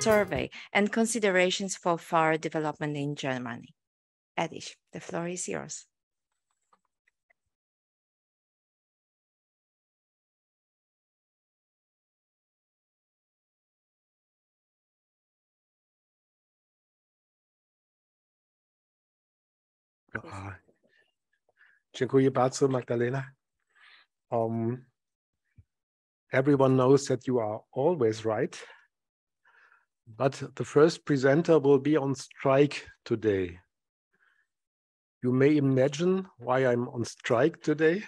survey and considerations for further development in Germany. Edish, the floor is yours. Dziękuję bardzo, Magdalena. Everyone knows that you are always right, but the first presenter will be on strike today. You may imagine why I'm on strike today.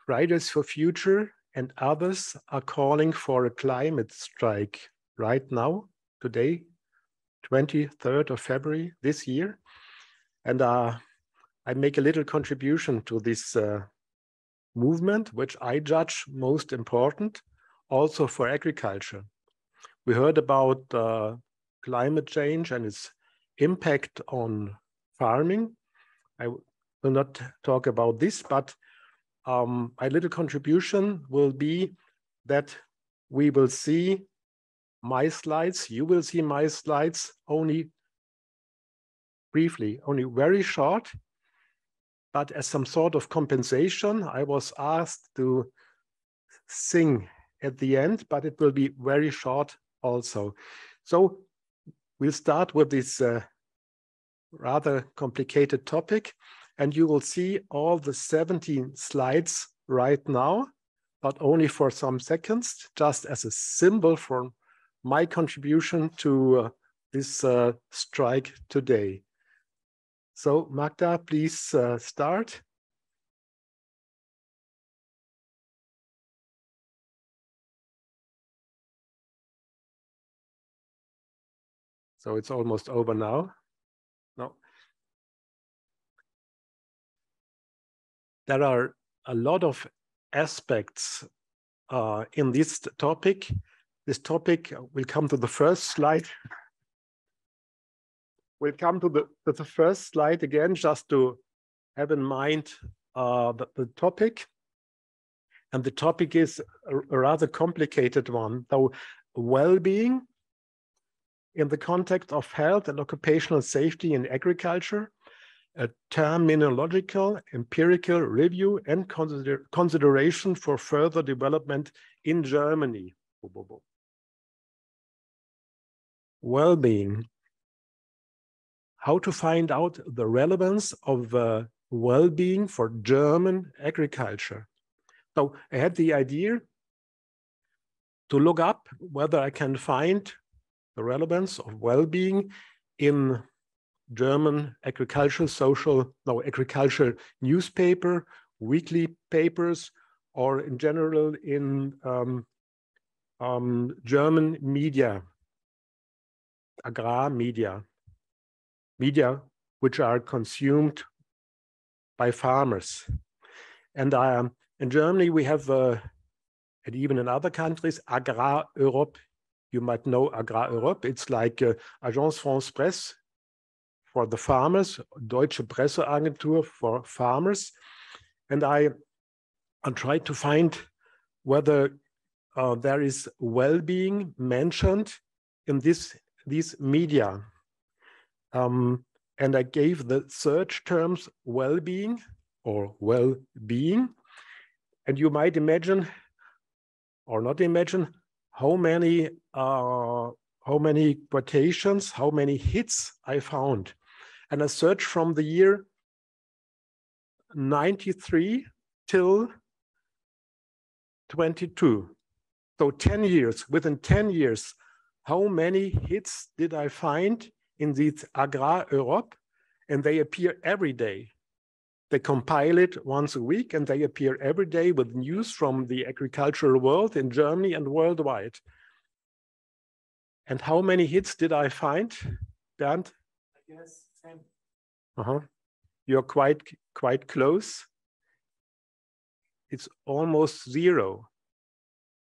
Fridays for Future and others are calling for a climate strike right now, today, 23rd of February this year. And I make a little contribution to this movement, which I judge most important, also for agriculture. We heard about climate change and its impact on farming. I will not talk about this, but my little contribution will be that we will see my slides, you will see my slides only briefly, only very short, but as some sort of compensation, I was asked to sing at the end, but it will be very short also. So we'll start with this rather complicated topic, and you will see all the 17 slides right now, but only for some seconds, just as a symbol for my contribution to this strike today. So Magda, please start. So it's almost over now. No. There are a lot of aspects in this topic. This topic, we'll come to the first slide. We'll come to the first slide again, just to have in mind the topic. And the topic is a rather complicated one, though well-being in the context of health and occupational safety in agriculture, a terminological, empirical review and consideration for further development in Germany. Well-being. How to find out the relevance of well-being for German agriculture. So I had the idea to look up whether I can find the relevance of well-being in German agricultural newspaper, weekly papers, or in general in German media, agrar media which are consumed by farmers. And in Germany, we have, and even in other countries, Agrar Europe. You might know Agrar Europe. It's like Agence France Presse for the farmers, Deutsche Presseagentur for farmers. And I tried to find whether there is well-being mentioned in these media. And I gave the search terms well-being or well-being. And you might imagine or not imagine how many quotations, how many hits I found. And I searched from the year 93 till 22. So 10 years, within 10 years, how many hits did I find in this Agrar Europe? And they appear every day. They compile it once a week and they appear every day with news from the agricultural world in Germany and worldwide. And how many hits did I find, Bernd? I guess 10. You're quite close. It's almost zero.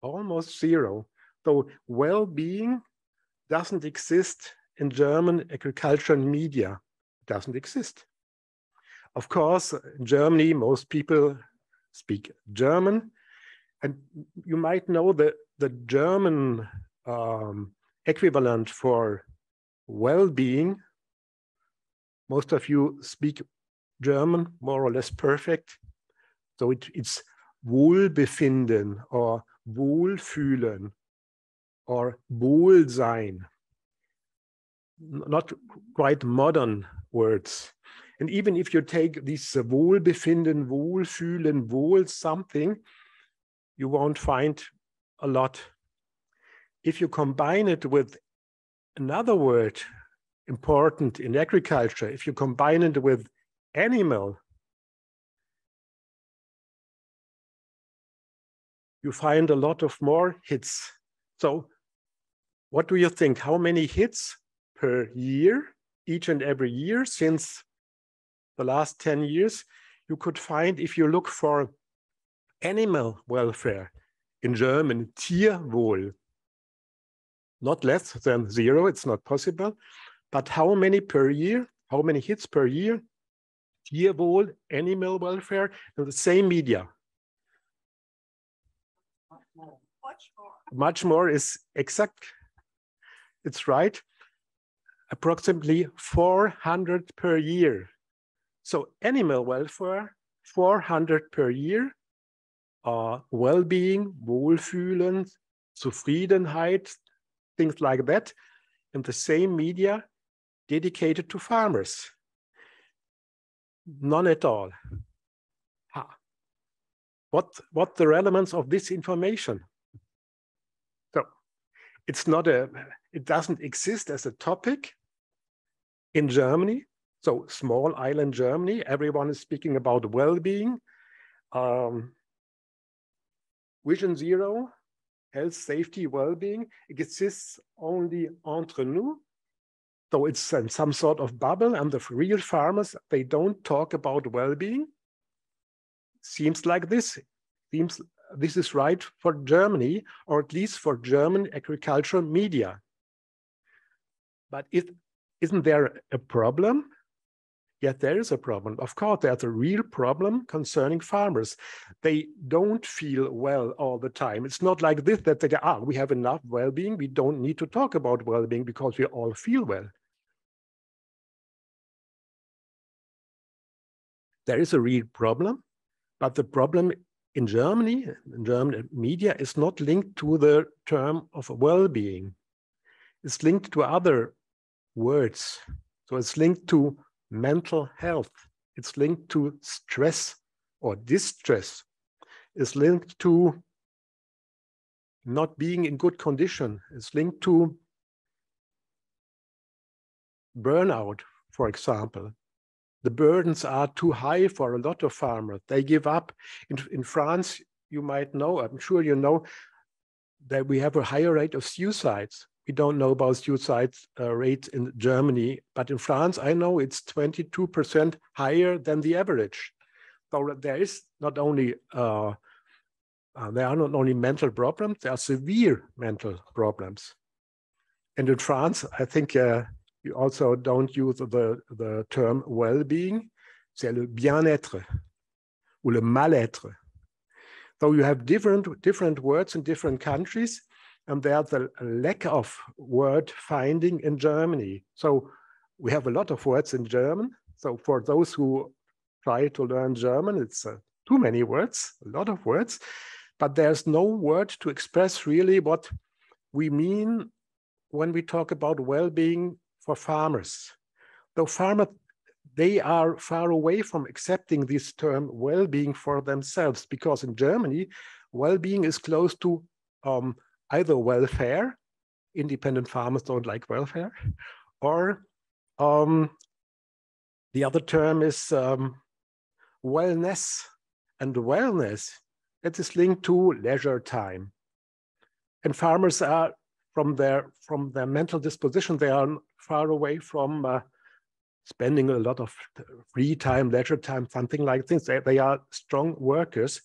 Almost zero. So well-being doesn't exist in German agricultural media. It doesn't exist. Of course, in Germany, most people speak German. And you might know the the German equivalent for well-being. Most of you speak German, more or less perfect. So it's Wohlbefinden or Wohlfühlen or Wohlsein. Not quite modern words. And even if you take these Wohlbefinden, Wohlfühlen, Wohl something, you won't find a lot. If you combine it with another word important in agriculture, if you combine it with animal, you find a lot of more hits. So what do you think? How many hits per year, each and every year since the last 10 years, you could find if you look for animal welfare in German, Tierwohl? Not less than 0, it's not possible. But how many per year? How many hits per year? Tierwohl, animal welfare, in the same media. Much more is exact. It's right. Approximately 400 per year. So animal welfare, 400 per year. Well-being, Wohlfühlen, Zufriedenheit, things like that, in the same media dedicated to farmers. None at all. What the relevance of this information? So it's not it doesn't exist as a topic in Germany. So small island Germany, everyone is speaking about well-being. Vision Zero, health, safety, well-being, it exists only entre nous. So it's some sort of bubble, and the real farmers, they don't talk about well-being. Seems like this. Seems this is right for Germany, or at least for German agricultural media. But isn't there a problem? Yet there is a problem. Of course, there's a real problem concerning farmers. They don't feel well all the time. It's not like this that they we have enough well-being. We don't need to talk about well-being because we all feel well. There is a real problem, but the problem in Germany, in German media, is not linked to the term of well-being. It's linked to other words. So it's linked to mental health. It's linked to stress or distress. It's linked to not being in good condition. It's linked to burnout, for example. The burdens are too high for a lot of farmers. They give up. In France, you might know, I'm sure you know, that we have a higher rate of suicides. We don't know about suicide rates in Germany, but in France, I know it's 22% higher than the average. So there is not only, there are not only mental problems, there are severe mental problems. And in France, I think you also don't use the term well-being, c'est le bien-être ou le mal-être. So you have different words in different countries, and there's a lack of word finding in Germany. So we have a lot of words in German. So for those who try to learn German, it's too many words, a lot of words, but there's no word to express really what we mean when we talk about well-being for farmers. Though farmers, they are far away from accepting this term well-being for themselves, because in Germany, well-being is close to either welfare, independent farmers don't like welfare, or the other term is wellness. And wellness, that is linked to leisure time. And farmers are, from their mental disposition, they are far away from spending a lot of free time, leisure time, something like this. They are strong workers,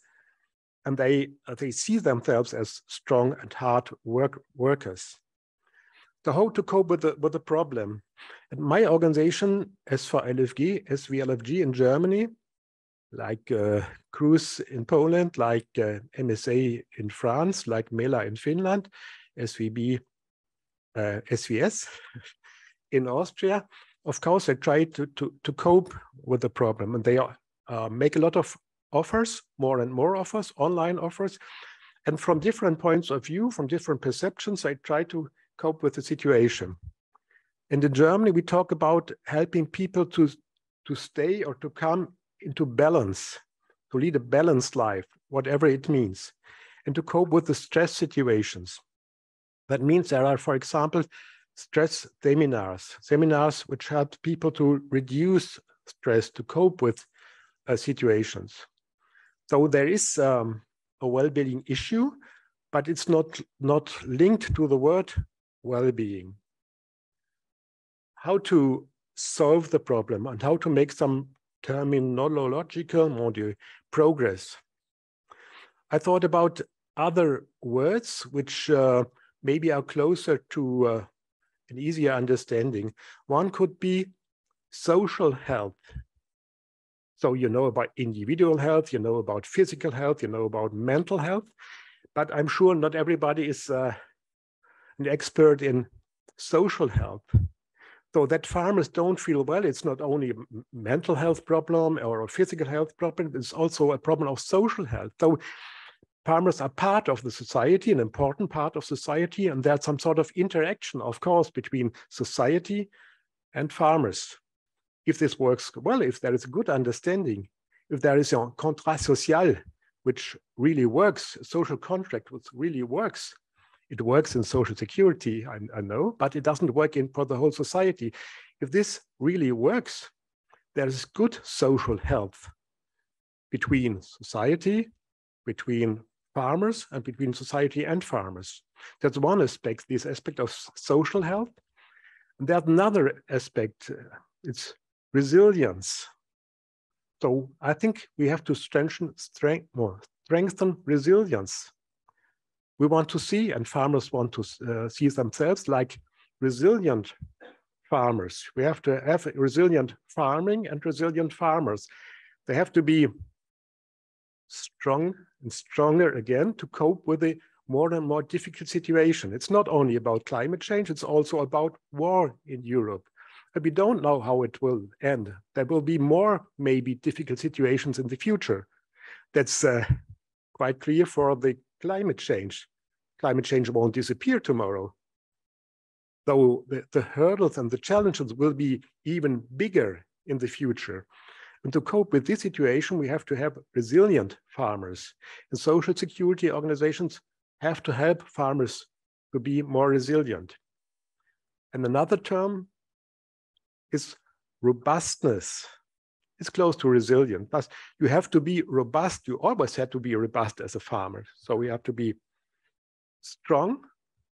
and they see themselves as strong and hard workers. So how to cope with the problem? And my organization, SVLFG in Germany, like KRUS in Poland, like MSA in France, like MELA in Finland, SVB, SVS in Austria. Of course, they try to cope with the problem, and they make a lot of offers, more and more offers, online offers. And from different points of view, from different perceptions, they try to cope with the situation. And in Germany, we talk about helping people to stay or to come into balance, to lead a balanced life, whatever it means, and to cope with the stress situations. That means there are, for example, stress seminars which help people to reduce stress, to cope with situations. So there is a well-being issue, but it's not linked to the word well-being. How to solve the problem and how to make some terminological progress. I thought about other words which maybe are closer to an easier understanding. One could be social health. So you know about individual health, you know about physical health, you know about mental health, but I'm sure not everybody is an expert in social health. So that farmers don't feel well, it's not only a mental health problem or a physical health problem, it's also a problem of social health. So farmers are part of the society, an important part of society, and there's some sort of interaction, of course, between society and farmers. If this works well, if there is a good understanding, if there is a contrat social, which really works, a social contract which really works, it works in social security, I know, but it doesn't work for the whole society. If this really works, there is good social health between society, between farmers, and between society and farmers. That's one aspect, this aspect of social health. And there's another aspect, it's resilience. So I think we have to strengthen resilience. We want to see, and farmers want to see themselves like resilient farmers. We have to have resilient farming and resilient farmers. They have to be strong and stronger again to cope with the more and more difficult situation. It's not only about climate change, it's also about war in Europe. And we don't know how it will end. There will be more maybe difficult situations in the future. That's quite clear for the climate change. Climate change won't disappear tomorrow. So the hurdles and the challenges will be even bigger in the future. And to cope with this situation, we have to have resilient farmers. And social security organizations have to help farmers to be more resilient. And another term is robustness. It's close to resilient, but you have to be robust. You always have to be robust as a farmer. So we have to be strong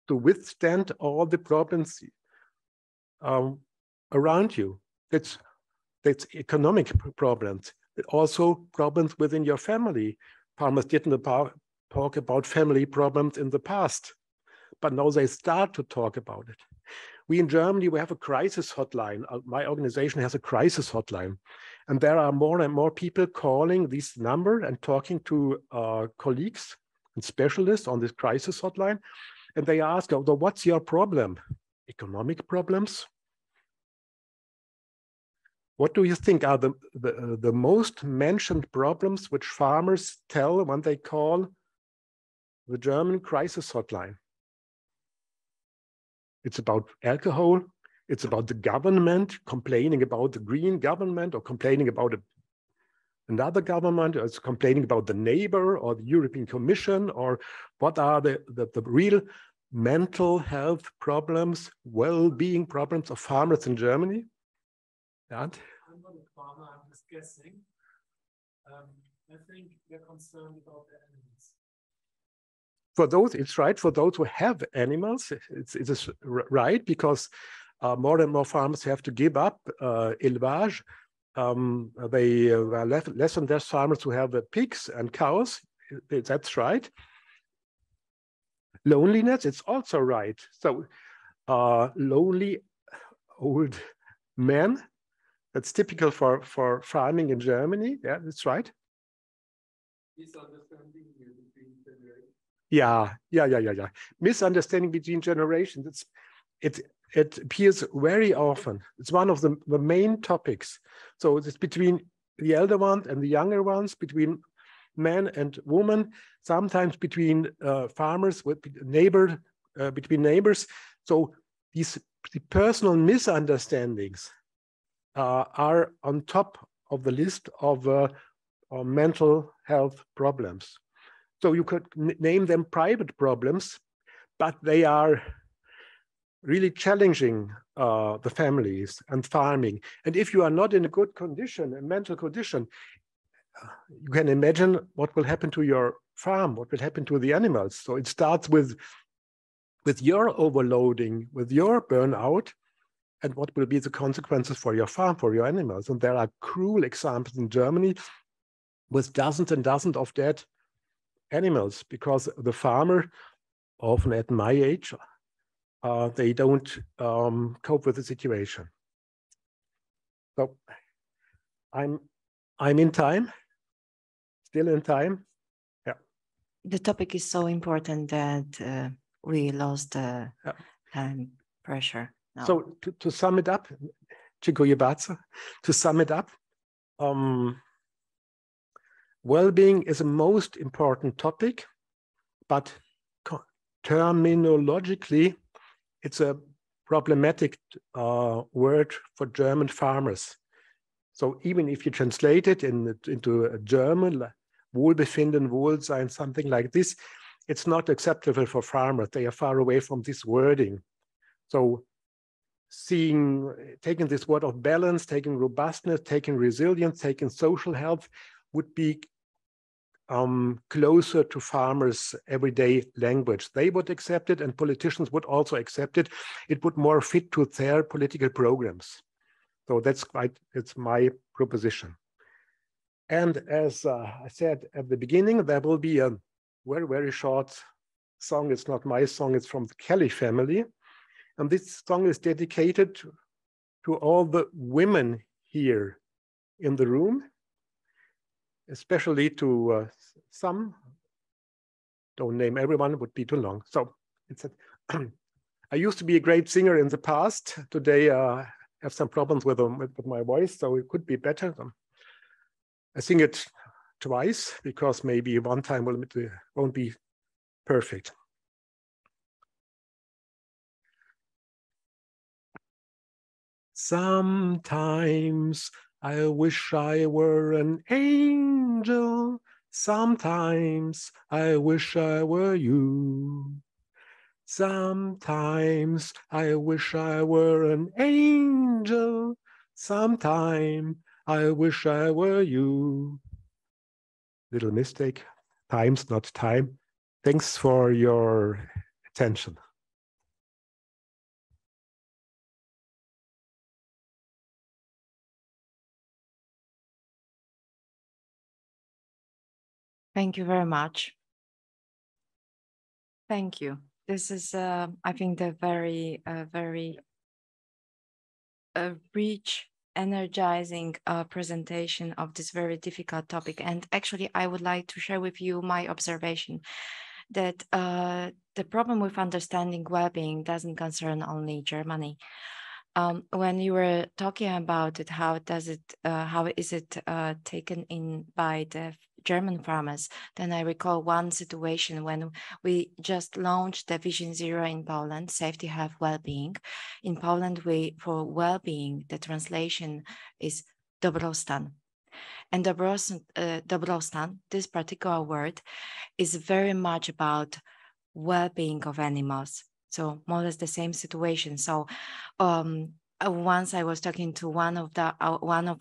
to withstand all the problems around you. That's economic problems, but also problems within your family. Farmers didn't talk about family problems in the past, but now they start to talk about it. We in Germany, we have a crisis hotline. My organization has a crisis hotline. And there are more and more people calling this number and talking to colleagues and specialists on this crisis hotline. And they ask, oh, what's your problem? Economic problems? What do you think are the most mentioned problems which farmers tell when they call the German crisis hotline? It's about alcohol. It's about the government complaining about the green government or complaining about another government, or it's complaining about the neighbor or the European Commission, or what are the real mental health problems, well-being problems of farmers in Germany? And? I'm not a farmer, I'm just guessing. I think they're concerned about the animals. For those, it's right. For those who have animals, it is right, because more and more farmers have to give up élevage. They are less and less farmers who have pigs and cows. That's right. Loneliness, it's also right. So lonely old men That's typical for farming in Germany. Yeah, that's right. Misunderstanding between generations. Yeah. Misunderstanding between generations. It appears very often. It's one of the main topics. So it's between the elder ones and the younger ones, between men and women, sometimes between farmers, with between neighbors. So the personal misunderstandings are on top of the list of mental health problems. So you could name them private problems, but they are really challenging the families and farming. And if you are not in a good condition, a mental condition, you can imagine what will happen to your farm, what will happen to the animals. So it starts with your overloading, with your burnout, and what will be the consequences for your farm, for your animals. And there are cruel examples in Germany with dozens and dozens of dead animals because the farmer, often at my age, they don't cope with the situation. So I'm in time, still in time. Yeah. The topic is so important that we lost the time pressure. No. So to sum it up, to sum it up, well-being is a most important topic, but terminologically, it's a problematic word for German farmers. So even if you translate it into a German, Wohlbefinden, Wohlsein, something like this, it's not acceptable for farmers. They are far away from this wording. So taking this word of balance, taking robustness, taking resilience, taking social health would be closer to farmers' everyday language. They would accept it, and politicians would also accept it. It would more fit to their political programs. So it's my proposition. And as I said at the beginning, there will be a very, very short song. It's not my song, it's from the Kelly family. And this song is dedicated to all the women here in the room, especially to some. Don't name everyone, would be too long. So it's I used to be a great singer in the past. Today I have some problems with my voice, so it could be better. I sing it twice because maybe one time won't be perfect. Sometimes I wish I were an angel. Sometimes I wish I were you. Sometimes I wish I were an angel. Sometime I wish I were you. Little mistake. Times, not time. Thanks for your attention. Thank you very much. Thank you. This is, I think, the very rich, energizing presentation of this very difficult topic. And actually, I would like to share with you my observation that the problem with understanding well-being doesn't concern only Germany. When you were talking about it, how is it taken in by the German farmers, then I recall one situation when we just launched the Vision Zero in Poland, safety, health, well-being. In Poland, for well-being, the translation is dobrostan. And dobrostan, this particular word, is very much about well-being of animals. So more or less the same situation. So once I was talking to one of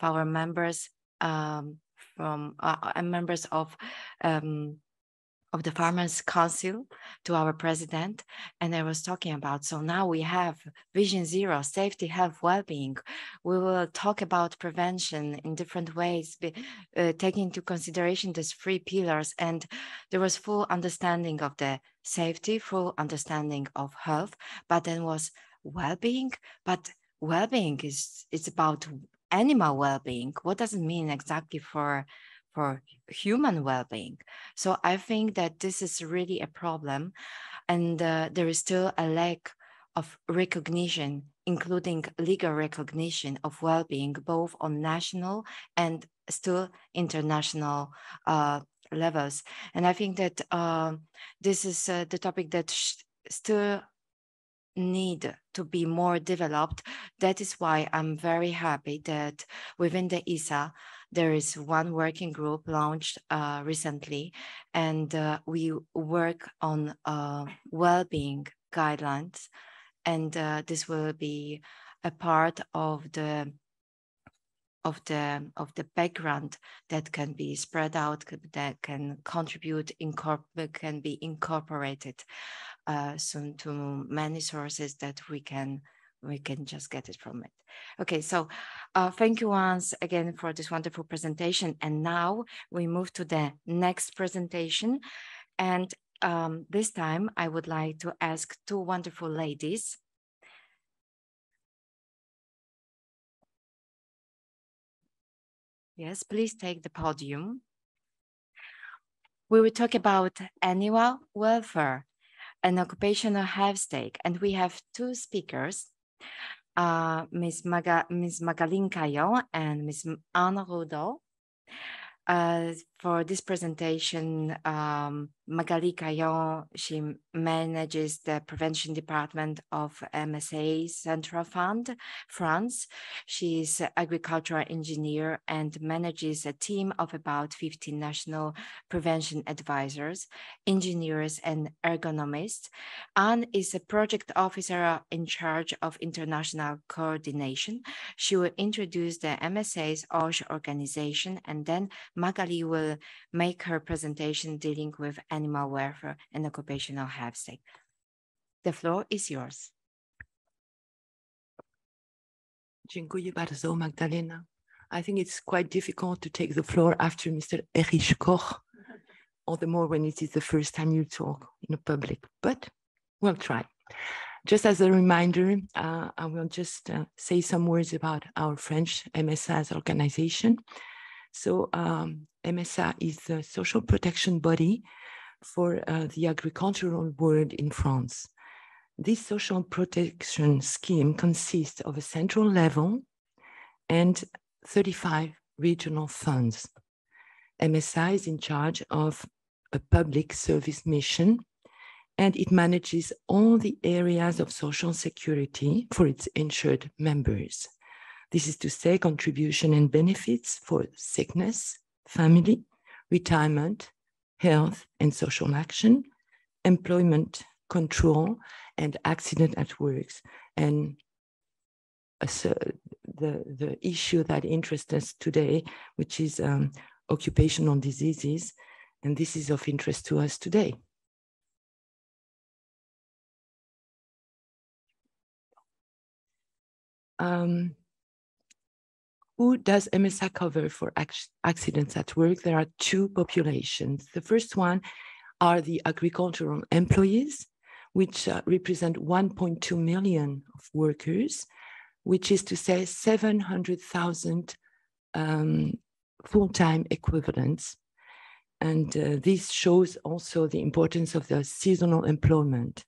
our members from members of the Farmers Council, to our president, and I was talking about, so now we have Vision Zero, safety, health, well-being. We will talk about prevention in different ways, taking into consideration these 3 pillars, and there was full understanding of the safety, full understanding of health, but then was well-being, but well-being it's about animal well-being? What does it mean exactly for human well-being? So I think that this is really a problem, and there is still a lack of recognition, including legal recognition of well-being, both on national and still international levels. And I think that this is the topic that still need to be more developed. That is why I'm very happy that within the ISSA, there is one working group launched recently, and we work on well-being guidelines, and this will be a part of the background that can be spread out, that can contribute, can be incorporated soon to many sources that we can just get it from it. Okay, so thank you once again for this wonderful presentation. And now we move to the next presentation. And this time I would like to ask two wonderful ladies. Yes, please take the podium. We will talk about animal welfare and occupational health stake. And we have two speakers, Ms. Magaline Caillon and Ms. Anne Rodot. For this presentation, Magaline Caillon, she manages the prevention department of MSA Central Fund, France. She is an agricultural engineer and manages a team of about 15 national prevention advisors, engineers, and ergonomists. Anne is a project officer in charge of international coordination. She will introduce the MSA's OSH organization, and then Magali will make her presentation dealing with animal welfare and occupational health stake. The floor is yours. Dziękuję bardzo, Magdalena. I think it's quite difficult to take the floor after Mr. Erich Koch, all the more when it is the first time you talk in a public, but we'll try. Just as a reminder, I will just say some words about our French MSA's organization. So MSA is the social protection body for the agricultural world in France. This social protection scheme consists of a central level and 35 regional funds. MSA is in charge of a public service mission, and it manages all the areas of social security for its insured members. This is to say contribution and benefits for sickness, family, retirement, health and social action, employment control, and accident at work. And the issue that interests us today, which is occupational diseases, and this is of interest to us today. Who does MSA cover for accidents at work? There are two populations. The first one are the agricultural employees, which represent 1.2 million of workers, which is to say 700,000 full-time equivalents. And this shows also the importance of the seasonal employment.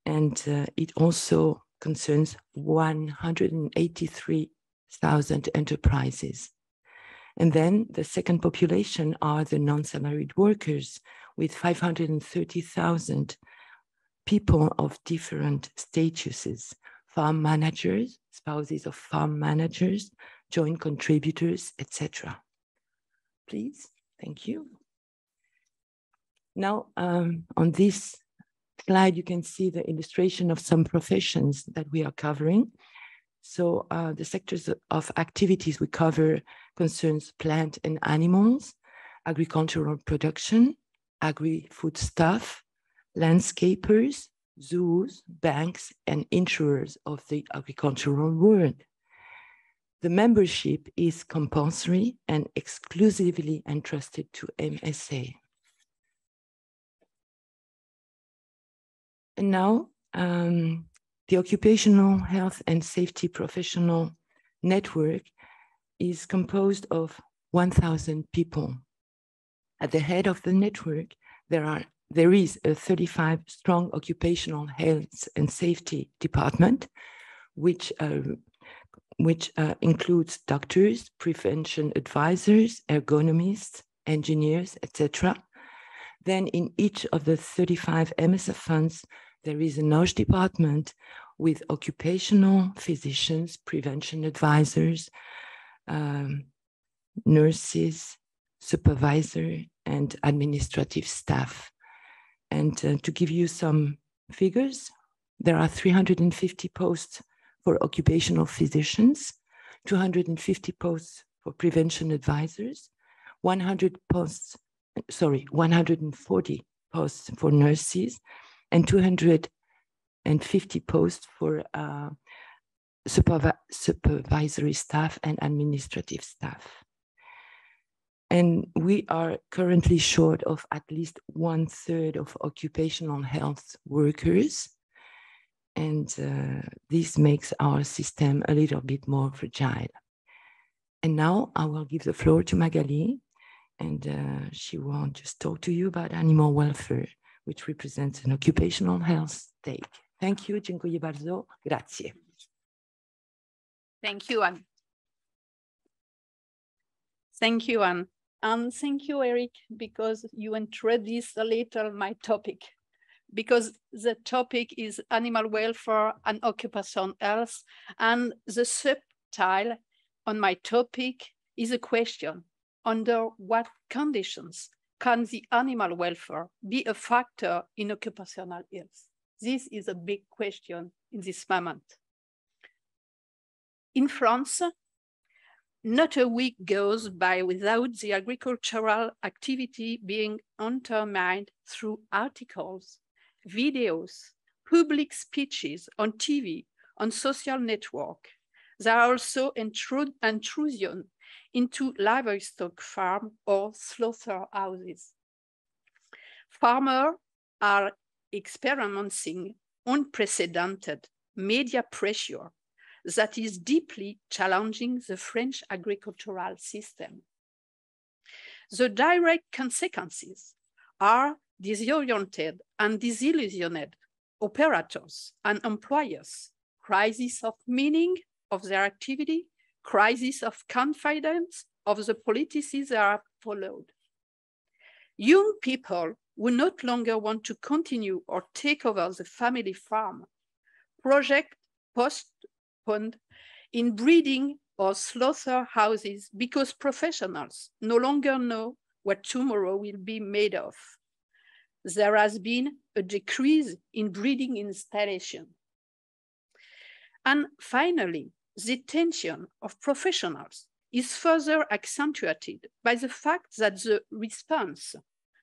And it also concerns 183,000 enterprises. And then the second population are the non-salaried workers, with 530,000 people of different statuses: farm managers, spouses of farm managers, joint contributors, etc. Please, thank you. Now, on this slide, you can see the illustration of some professions that we are covering. So the sectors of activities we cover concerns plant and animals, agricultural production, agri-foodstuff, landscapers, zoos, banks, and insurers of the agricultural world. The membership is compulsory and exclusively entrusted to MSA. And now, the Occupational Health and Safety Professional Network is composed of 1,000 people. At the head of the network, there is a 35-strong occupational health and safety department, which includes doctors, prevention advisors, ergonomists, engineers, etc. Then in each of the 35 MSF funds, there is a nurse department with occupational physicians, prevention advisors, nurses, supervisor, and administrative staff. And to give you some figures, there are 350 posts for occupational physicians, 250 posts for prevention advisors, 140 posts for nurses, and 250 posts for supervisory staff and administrative staff. And we are currently short of at least 1/3 of occupational health workers. And this makes our system a little bit more fragile. And now I will give the floor to Magali, and she will just talk to you about animal welfare, which represents an occupational health stake. Thank you. Dziękuję bardzo. Grazie. Thank you, Anne. Thank you, Anne. And thank you, Eric, because you introduced a little my topic, because the topic is animal welfare and occupational health. And the subtitle on my topic is a question: under what conditions can the animal welfare be a factor in occupational health? This is a big question in this moment. In France, not a week goes by without the agricultural activity being undermined through articles, videos, public speeches on TV, on social network. There are also intrusion into livestock farm or slaughterhouses. Farmers are experiencing unprecedented media pressure that is deeply challenging the French agricultural system. The direct consequences are disoriented and disillusioned operators and employers, crisis of meaning of their activity, crisis of confidence of the policies that are followed. Young people who no longer want to continue or take over the family farm, project postponed in breeding or slaughterhouses because professionals no longer know what tomorrow will be made of. There has been a decrease in breeding installation. And finally, the tension of professionals is further accentuated by the fact that the response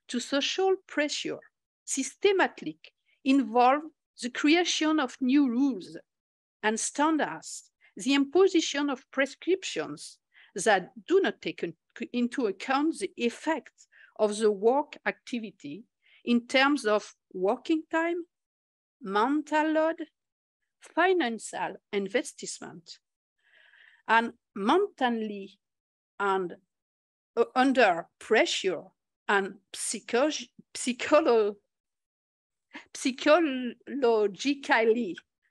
to social pressure systematically involves the creation of new rules and standards, the imposition of prescriptions that do not take into account the effects of the work activity in terms of working time, mental load, financial investment, and mentally and under pressure and psychologically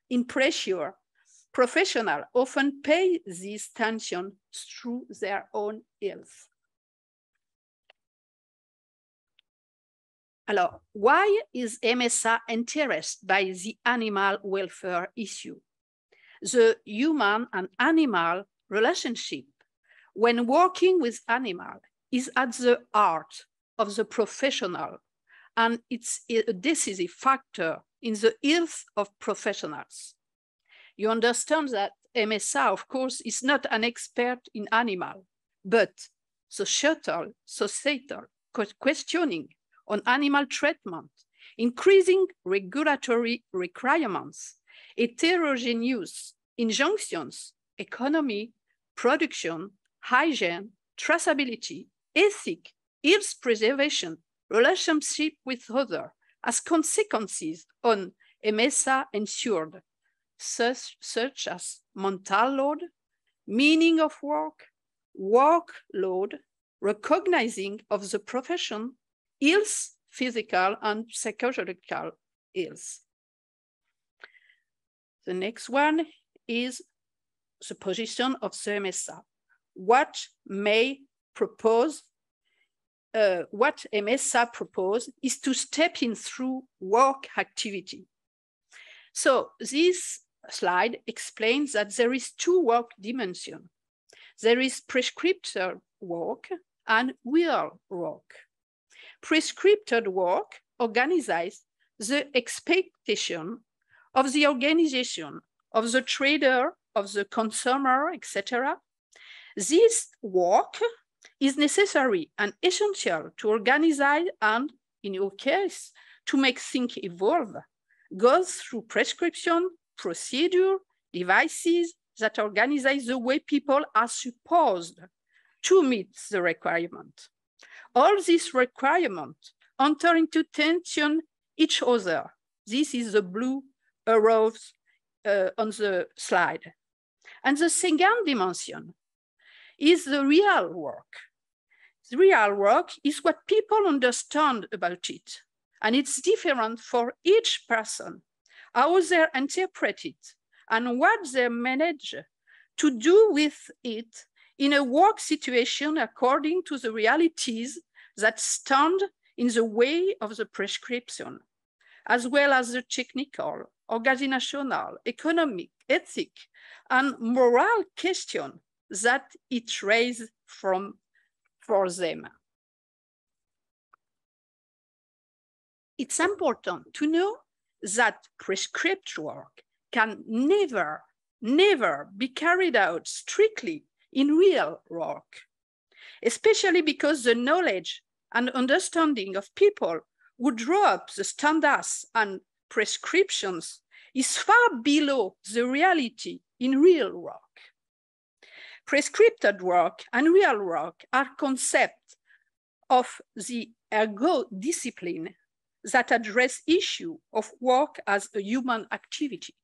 in pressure, professionals often pay this tension through their own health. Alors, why is MSA interested by the animal welfare issue? The human and animal relationship when working with animals is at the heart of the professional, and it's a decisive factor in the health of professionals. You understand that MSA, of course, is not an expert in animal, but societal questioning on animal treatment, increasing regulatory requirements, heterogeneous injunctions, economy, production, hygiene, traceability, ethic, health preservation, relationship with others as consequences on MSA ensured, such as mental load, meaning of work, workload, recognizing of the profession ills, physical and psychological ills. The next one is the position of the MSA. What MSA propose is to step in through work activity. So this slide explains that there is two work dimensions. There is prescripted work and real work. Prescripted work organizes the expectation of the organization, of the trader, of the consumer, etc. This work is necessary and essential to organize and, in your case, to make things evolve, goes through prescription, procedure, devices that organize the way people are supposed to meet the requirement. All these requirements enter into tension each other. This is the blue arrows on the slide. And the second dimension is the real work. The real work is what people understand about it. And it's different for each person, how they interpret it and what they manage to do with it in a work situation according to the realities that stand in the way of the prescription, as well as the technical, organizational, economic, ethic, and moral question that it raises for them. It's important to know that prescribed work can never be carried out strictly in real work, especially because the knowledge and understanding of people who draw up the standards and prescriptions is far below the reality in real work. Prescripted work and real work are concepts of the ergo discipline that address issue of work as a human activity.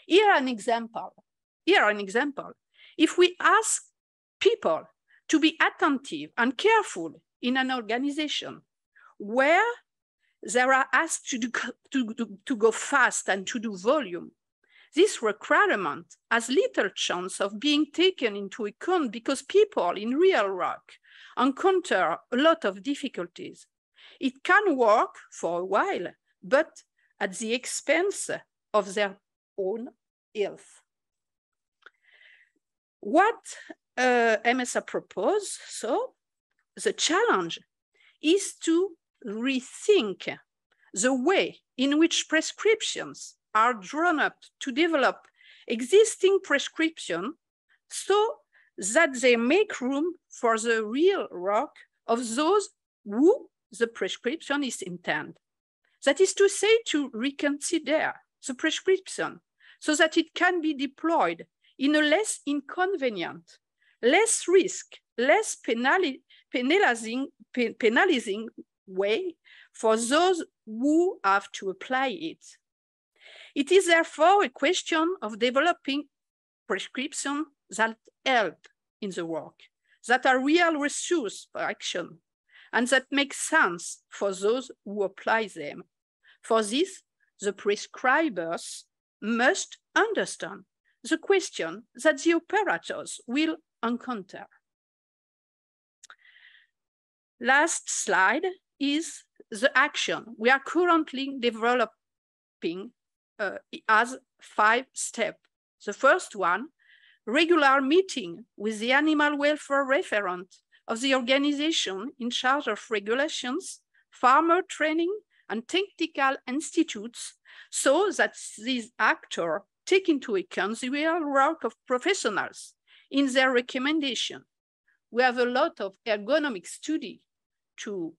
Here an example. If we ask people to be attentive and careful in an organization where they are asked to go fast and to do volume, this requirement has little chance of being taken into account because people in real work encounter a lot of difficulties. It can work for a while, but at the expense of their own health. What MSA proposes, so the challenge is to rethink the way in which prescriptions are drawn up to develop existing prescription so that they make room for the real work of those who the prescription is intended. That is to say, to reconsider the prescription so that it can be deployed in a less inconvenient, less risk, less penalizing way for those who have to apply it. It is therefore a question of developing prescriptions that help in the work, that are real resource for action, and that make sense for those who apply them. For this, the prescribers must understand the question that the operators will encounter. Last slide is the action we are currently developing as 5 steps. The first one, regular meeting with the animal welfare referent of the organization in charge of regulations, farmer training, and technical institutes, so that these actors take into account the real work of professionals in their recommendation. We have a lot of ergonomic study to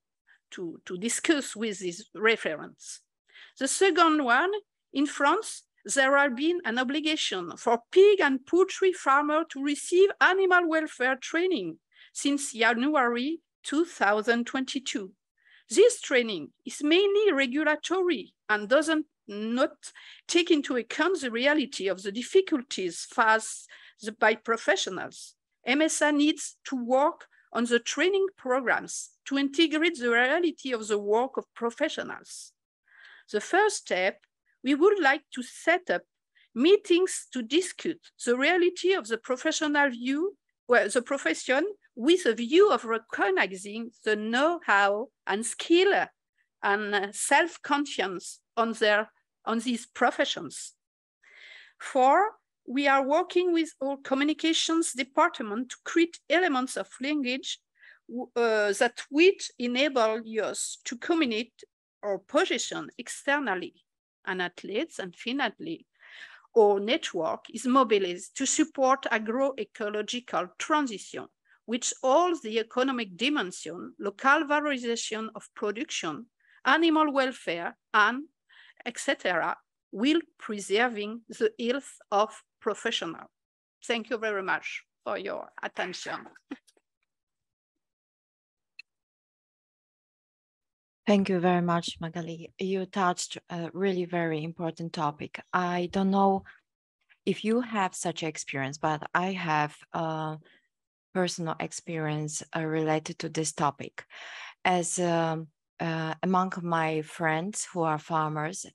discuss with these referents. The second one, in France, there has been an obligation for pig and poultry farmers to receive animal welfare training since January 2022. This training is mainly regulatory and does not take into account the reality of the difficulties faced by professionals, MSA needs to work on the training programs to integrate the reality of the work of professionals. The first step, we would like to set up meetings to discuss the reality of the professional view, well, the profession, with a view of recognizing the know-how and skill and self-conscience on these professions. 4, we are working with our communications department to create elements of language that would enable us to communicate our position externally. And athletes, and finally, our network is mobilized to support agroecological transition, which all the economic dimension, local valorization of production, animal welfare, and etc., while preserving the health of professionals. Thank you very much for your attention. Thank you very much, Magali. You touched a really very important topic. I don't know if you have such experience, but I have a personal experience related to this topic. As among my friends who are farmers,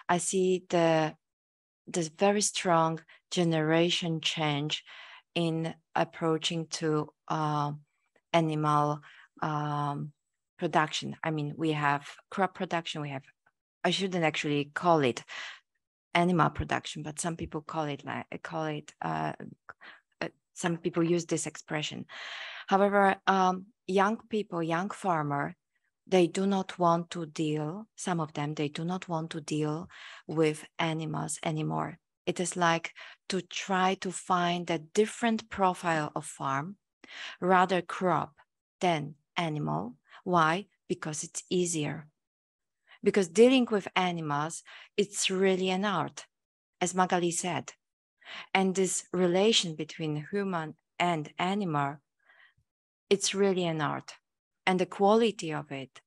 I see this very strong generation change in approaching to animal production. I mean, we have crop production, we have, I shouldn't actually call it animal production, but some people some people use this expression. However, young people, young farmer, they do not want to deal, some of them, they do not want to deal with animals anymore. It is like to try to find a different profile of farm, rather crop than animal. Why? Because it's easier. Because dealing with animals, it's really an art, as Magali said. And this relation between human and animal, it's really an art. And the quality of it,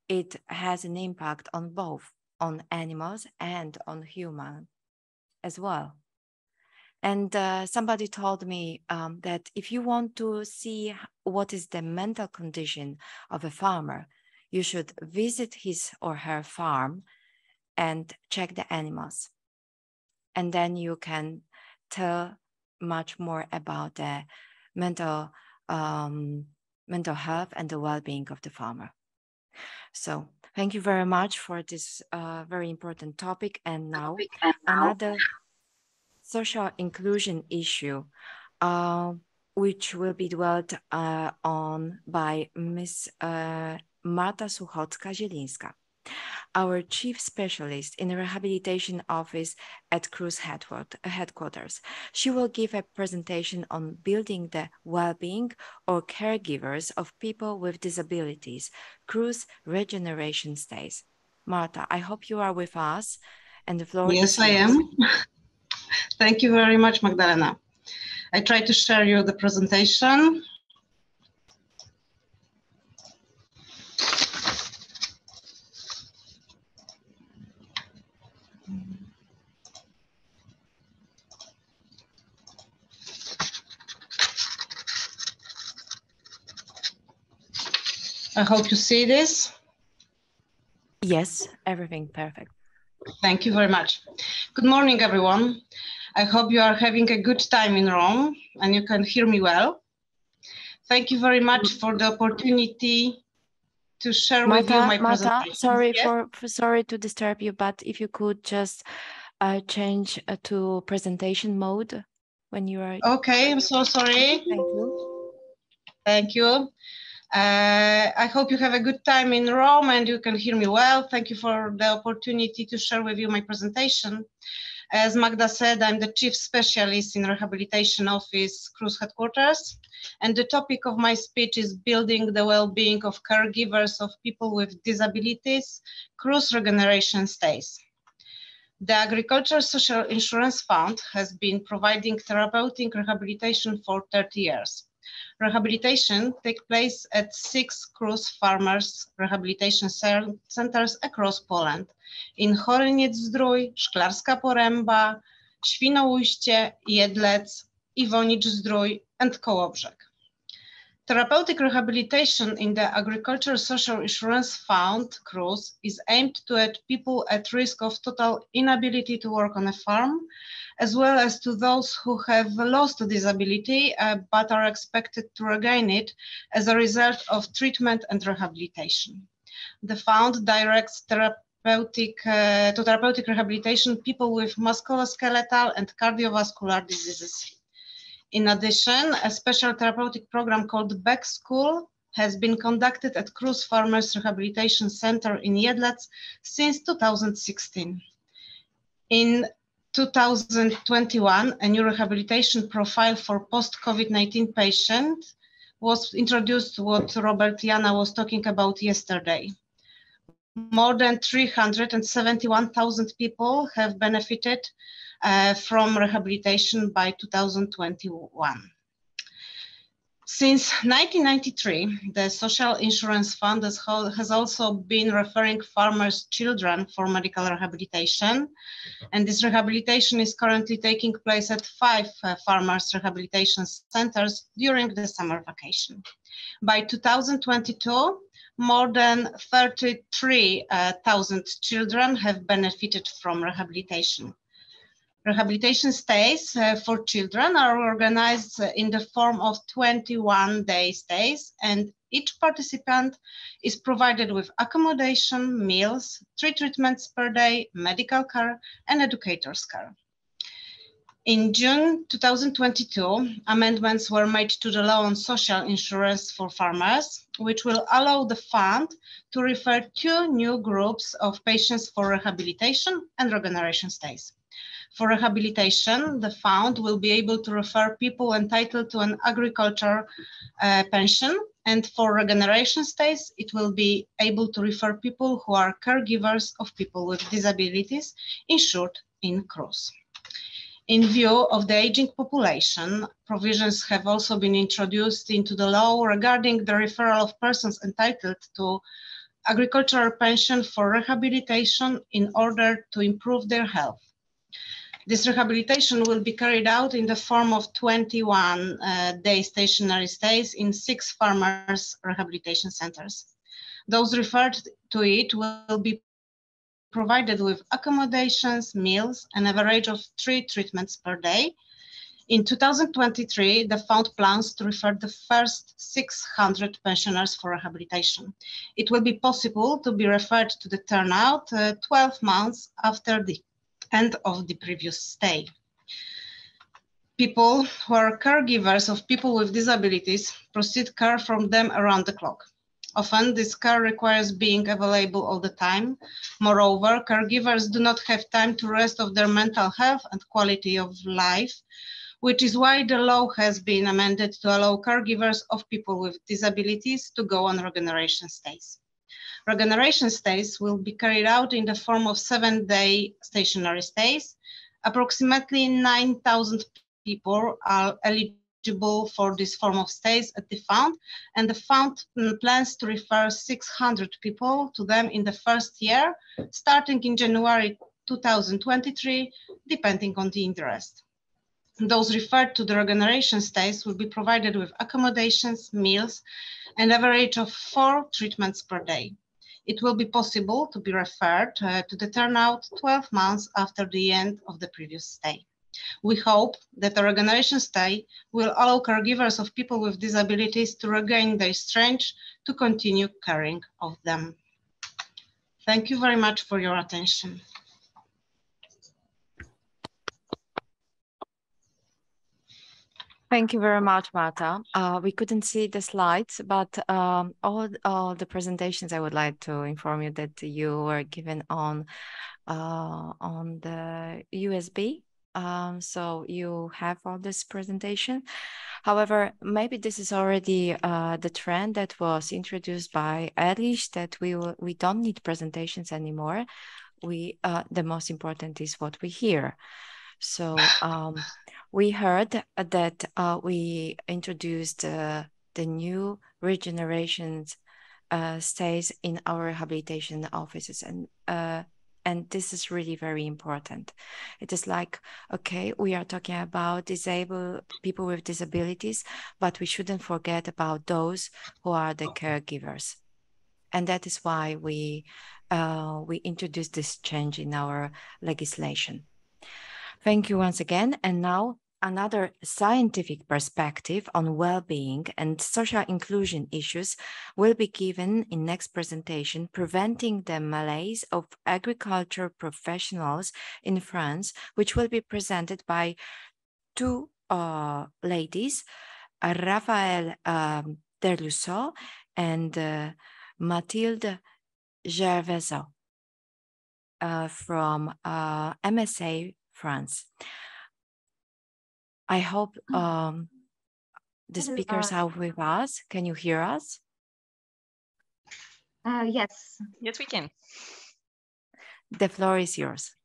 it has an impact on both, on animals and on human as well. And somebody told me that if you want to see what is the mental condition of a farmer, you should visit his or her farm and check the animals. And then you can tell much more about the mental health and the well-being of the farmer. So thank you very much for this very important topic. And now another social inclusion issue, which will be dwelt on by Ms. Marta Suchocka-Zielińska, our chief specialist in the rehabilitation office at KRUS headquarters. She will give a presentation on building the well-being or caregivers of people with disabilities, KRUS regeneration stays. Marta, I hope you are with us, and the floor is yours. Yes, I am. Thank you very much, Magdalena. I try to share you the presentation. I hope you see this. Yes, everything perfect. Thank you very much. Good morning, everyone. I hope you are having a good time in Rome and you can hear me well. Thank you very much for the opportunity to share with you my presentation. Sorry, yes? sorry to disturb you, but if you could just change to presentation mode when you are. Okay, I'm so sorry. Thank you. Thank you. I hope you have a good time in Rome and you can hear me well. Thank you for the opportunity to share with you my presentation. As Magda said, I'm the chief specialist in rehabilitation office, KRUS headquarters. And the topic of my speech is building the well-being of caregivers of people with disabilities, KRUS regeneration stays. The Agricultural Social Insurance Fund has been providing therapeutic rehabilitation for 30 years. Rehabilitation takes place at 6 KRUS farmers rehabilitation centers across Poland. In Rolniczego, Szklarska Poręba, Świnoujście, Jedlec, Iwonicz-Zdrój, and Kołobrzeg. Therapeutic rehabilitation in the Agricultural Social Insurance Fund, KRUS, is aimed to aid people at risk of total inability to work on a farm, as well as to those who have lost a disability but are expected to regain it as a result of treatment and rehabilitation. The fund directs therapeutic rehabilitation people with musculoskeletal and cardiovascular diseases. In addition, a special therapeutic program called Back School has been conducted at KRUS Farmers Rehabilitation Center in Jedlec since 2016. In 2021, a new rehabilitation profile for post-COVID-19 patients was introduced, what Robert Jana was talking about yesterday. More than 371,000 people have benefited from rehabilitation by 2021. Since 1993, the Social Insurance Fund has also been referring farmers' children for medical rehabilitation, and this rehabilitation is currently taking place at 5 farmers' rehabilitation centers during the summer vacation. By 2022, more than 33,000 children have benefited from rehabilitation. Rehabilitation stays for children are organized in the form of 21-day stays, and each participant is provided with accommodation, meals, 3 treatments per day, medical care, and educator's care. In June 2022, amendments were made to the law on social insurance for farmers, which will allow the fund to refer 2 new groups of patients for rehabilitation and regeneration stays. For rehabilitation, the fund will be able to refer people entitled to an agriculture pension, and for regeneration stays, it will be able to refer people who are caregivers of people with disabilities insured in KRUS. In view of the aging population, provisions have also been introduced into the law regarding the referral of persons entitled to agricultural pension for rehabilitation in order to improve their health. This rehabilitation will be carried out in the form of 21-day stationary stays in 6 farmers' rehabilitation centers. Those referred to it will be provided with accommodations, meals, and an average of 3 treatments per day. In 2023, the fund plans to refer the first 600 pensioners for rehabilitation. It will be possible to be referred to the turnout 12 months after the end of the previous stay. People who are caregivers of people with disabilities receive care from them around the clock. Often, this care requires being available all the time. Moreover, caregivers do not have time to rest of their mental health and quality of life, which is why the law has been amended to allow caregivers of people with disabilities to go on regeneration stays. Regeneration stays will be carried out in the form of 7-day stationary stays. Approximately 9,000 people are eligible for this form of stays at the fund, and the fund plans to refer 600 people to them in the first year, starting in January 2023, depending on the interest. Those referred to the regeneration stays will be provided with accommodations, meals, and an average of 4 treatments per day. It will be possible to be referred to the turnout 12 months after the end of the previous stay. We hope that the regeneration stay will allow caregivers of people with disabilities to regain their strength to continue caring of them. Thank you very much for your attention. Thank you very much, Marta. We couldn't see the slides, but all the presentations, I would like to inform you that you were given on the USB. So you have all this presentation. However, maybe this is already the trend that was introduced by Erich, that we don't need presentations anymore. The most important is what we hear. So we heard that we introduced the new regeneration stays in our rehabilitation offices, and And this is really very important. It is like, okay, we are talking about disabled people with disabilities, but we shouldn't forget about those who are the caregivers. And that is why we introduced this change in our legislation. Thank you once again. And now another scientific perspective on well-being and social inclusion issues will be given in next presentation, Preventing the Malaise of Agriculture Professionals in France, which will be presented by two ladies, Raphaël Derlusseau and Mathilde Gervaiseau from MSA France. I hope the speakers are with us. Can you hear us? Yes. Yes, we can. The floor is yours.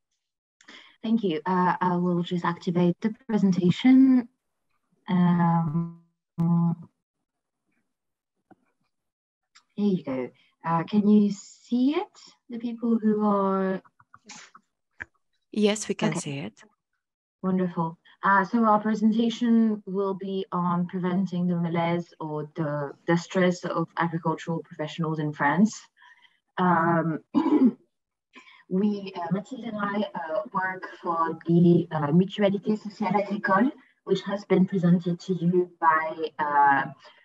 Thank you. I will just activate the presentation. Here you go. Can you see it? The people who are... Yes, we can see it. Wonderful. So our presentation will be on preventing the malaise or the distress of agricultural professionals in France. Mathilde and I work for the Mutualité Sociale Agricole, which has been presented to you by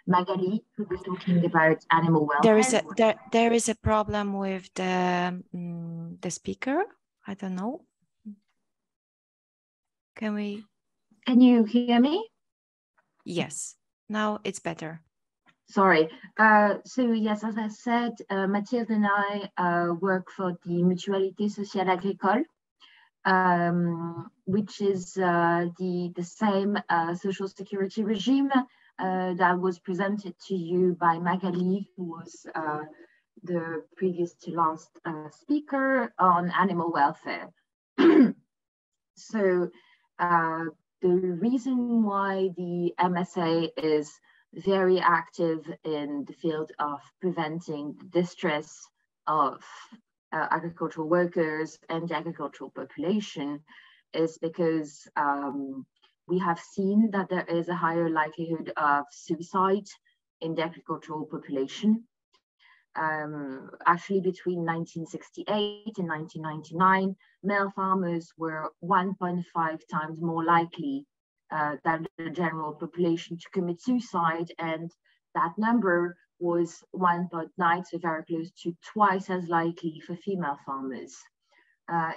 Magali, who was talking about animal welfare. There is a problem with the speaker. I don't know. Can you hear me? Yes, now it's better. Sorry. So yes, as I said, Mathilde and I work for the Mutualité Sociale Agricole, which is the same social security regime that was presented to you by Magali, who was the previous to last speaker on animal welfare. So the reason why the MSA is very active in the field of preventing the distress of agricultural workers and the agricultural population is because we have seen that there is a higher likelihood of suicide in the agricultural population. Actually, between 1968 and 1999, male farmers were 1.5 times more likely than the general population to commit suicide, and that number was 1.9, so very close to twice as likely for female farmers.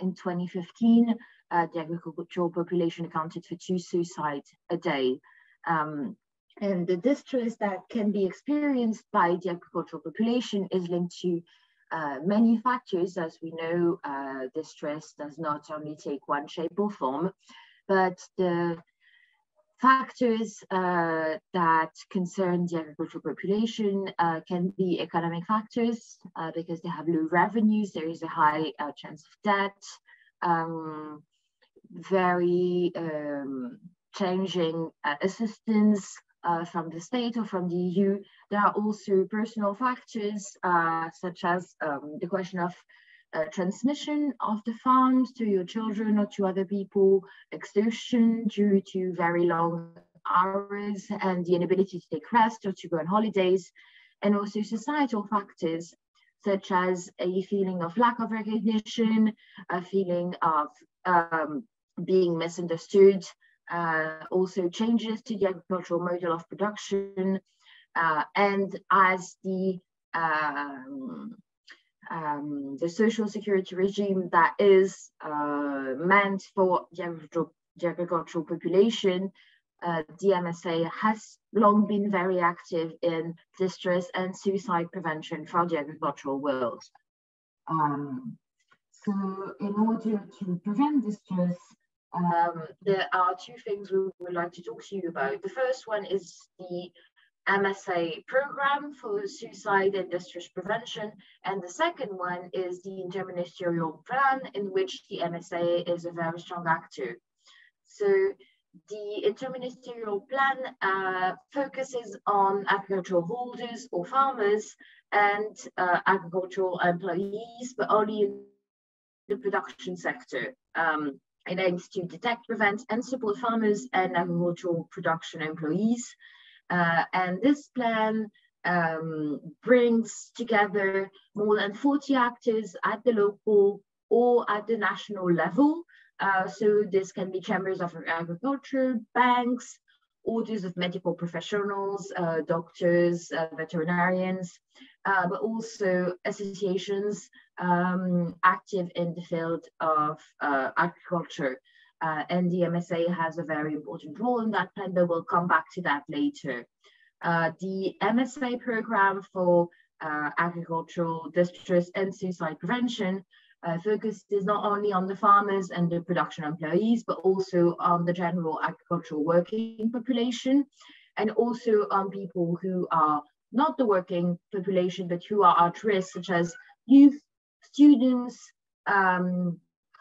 In 2015, the agricultural population accounted for 2 suicides a day. And the distress that can be experienced by the agricultural population is linked to many factors. As we know, distress does not only take one shape or form, but the factors that concern the agricultural population can be economic factors because they have low revenues, there is a high chance of debt, very changing assistance from the state or from the EU. There are also personal factors such as the question of transmission of the farms to your children or to other people, exhaustion due to very long hours and the inability to take rest or to go on holidays, and also societal factors such as a feeling of lack of recognition, a feeling of being misunderstood, also changes to the agricultural model of production, and as the social security regime that is meant for the agricultural population, the MSA has long been very active in distress and suicide prevention for the agricultural world. So in order to prevent distress, there are 2 things we would like to talk to you about. The first one is the MSA program for suicide and distress prevention, and the second one is the interministerial plan in which the MSA is a very strong actor. So the interministerial plan focuses on agricultural holders or farmers and agricultural employees, but only in the production sector. It aims to detect, prevent, and support farmers and agricultural production employees. And this plan brings together more than 40 actors at the local or at the national level. So this can be chambers of agriculture, banks, orders of medical professionals, doctors, veterinarians, but also associations active in the field of agriculture. And the MSA has a very important role in that plan, but we'll come back to that later. The MSA program for agricultural distress and suicide prevention focuses not only on the farmers and the production employees, but also on the general agricultural working population, and also on people who are not the working population, but who are at risk, such as youth, students,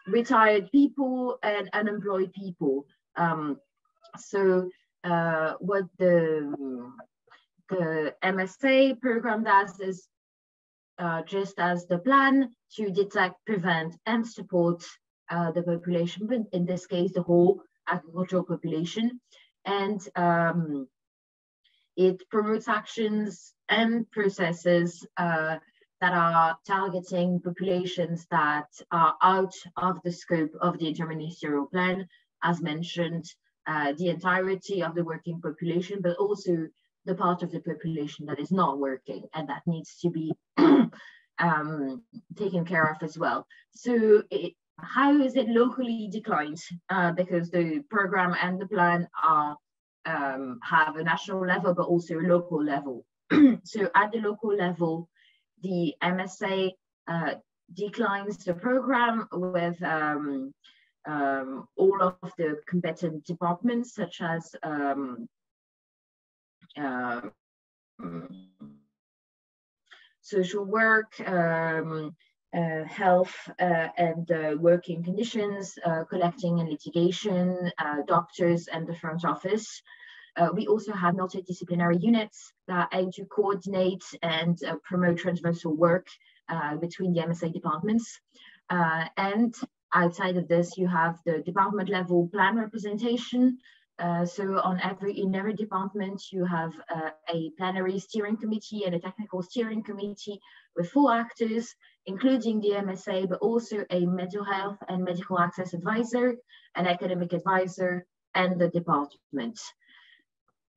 retired people, and unemployed people. What the MSA program does is, just as the plan, to detect, prevent, and support the population, but in this case, the whole agricultural population. And it promotes actions and processes that are targeting populations that are out of the scope of the interministerial plan, as mentioned, the entirety of the working population, but also the part of the population that is not working and that needs to be taken care of as well. So how is it locally declined? Because the program and the plan are have a national level, but also a local level. So at the local level, the MSA declines the program with all of the competent departments, such as social work, health and working conditions, collecting and litigation, doctors, and the front office. We also have multidisciplinary units that aim to coordinate and promote transversal work between the MSA departments. And outside of this, you have the department level plan representation. So in every department, you have a plenary steering committee and a technical steering committee with 4 actors, including the MSA, but also a mental health and medical access advisor, an academic advisor, and the department.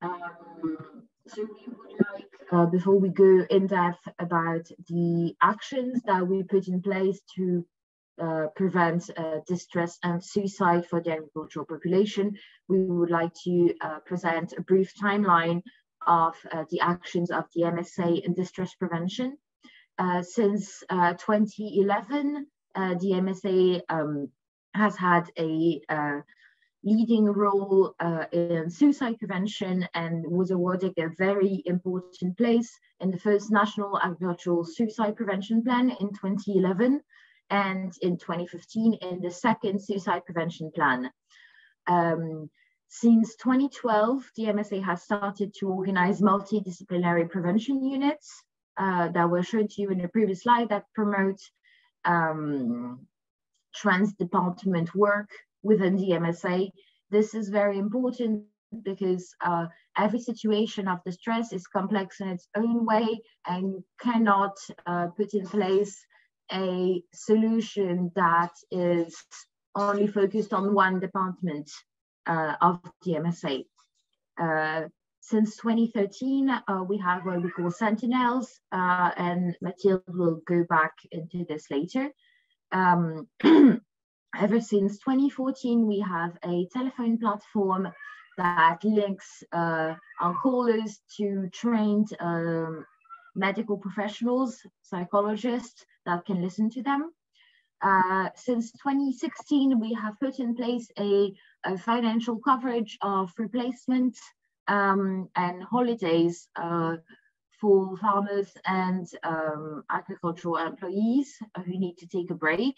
So we would like, before we go in depth about the actions that we put in place to prevent distress and suicide for the agricultural population, we would like to present a brief timeline of the actions of the MSA in distress prevention. Since 2011, the MSA has had a leading role in suicide prevention and was awarded a very important place in the first National Agricultural Suicide Prevention Plan in 2011, and in 2015 in the second Suicide Prevention Plan. Since 2012, the MSA has started to organize multidisciplinary prevention units that were shown to you in the previous slide that promote trans-department work within the MSA. This is very important because every situation of distress is complex in its own way and you cannot put in place a solution that is only focused on one department of the MSA. Since 2013, we have what we call Sentinels, and Mathilde will go back into this later. Ever since 2014, we have a telephone platform that links our callers to trained medical professionals, psychologists that can listen to them. Since 2016, we have put in place a financial coverage of replacement and holidays for farmers and agricultural employees who need to take a break.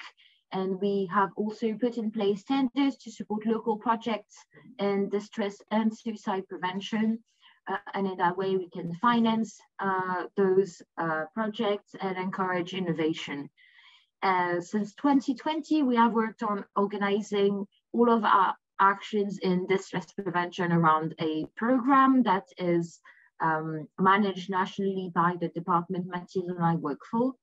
And we have also put in place tenders to support local projects in distress and suicide prevention. And in that way, we can finance those projects and encourage innovation. Since 2020, we have worked on organizing all of our actions in distress prevention around a program that is managed nationally by the department Mathilde and I work for.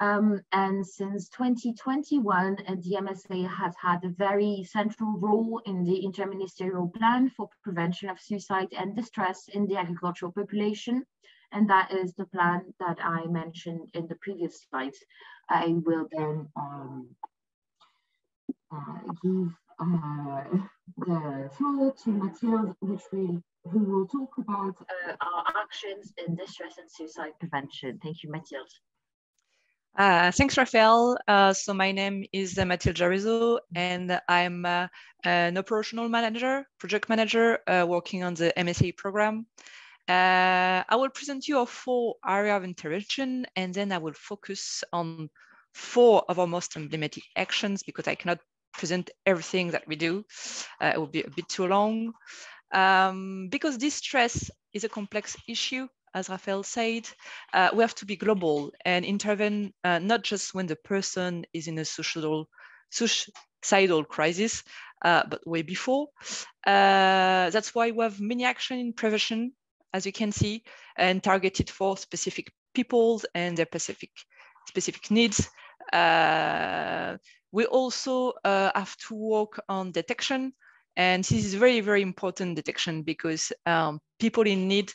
And since 2021, the MSA has had a very central role in the interministerial plan for prevention of suicide and distress in the agricultural population. And that is the plan that I mentioned in the previous slides. I will then give the floor to Mathilde, who will talk about our actions in distress and suicide prevention. Thank you, Mathilde. Thanks, Raphael. So my name is Mathilde Jarizo, and I'm an operational manager, project manager, working on the MSA program. I will present you 4 areas of intervention, and then I will focus on 4 of our most emblematic actions because I cannot present everything that we do. It would be a bit too long. Because distress is a complex issue, as Raphael said, we have to be global and intervene not just when the person is in a suicidal crisis, but way before. That's why we have many actions in prevention, as you can see, and targeted for specific people and their specific needs. We also have to work on detection, and this is very, very important detection because people in need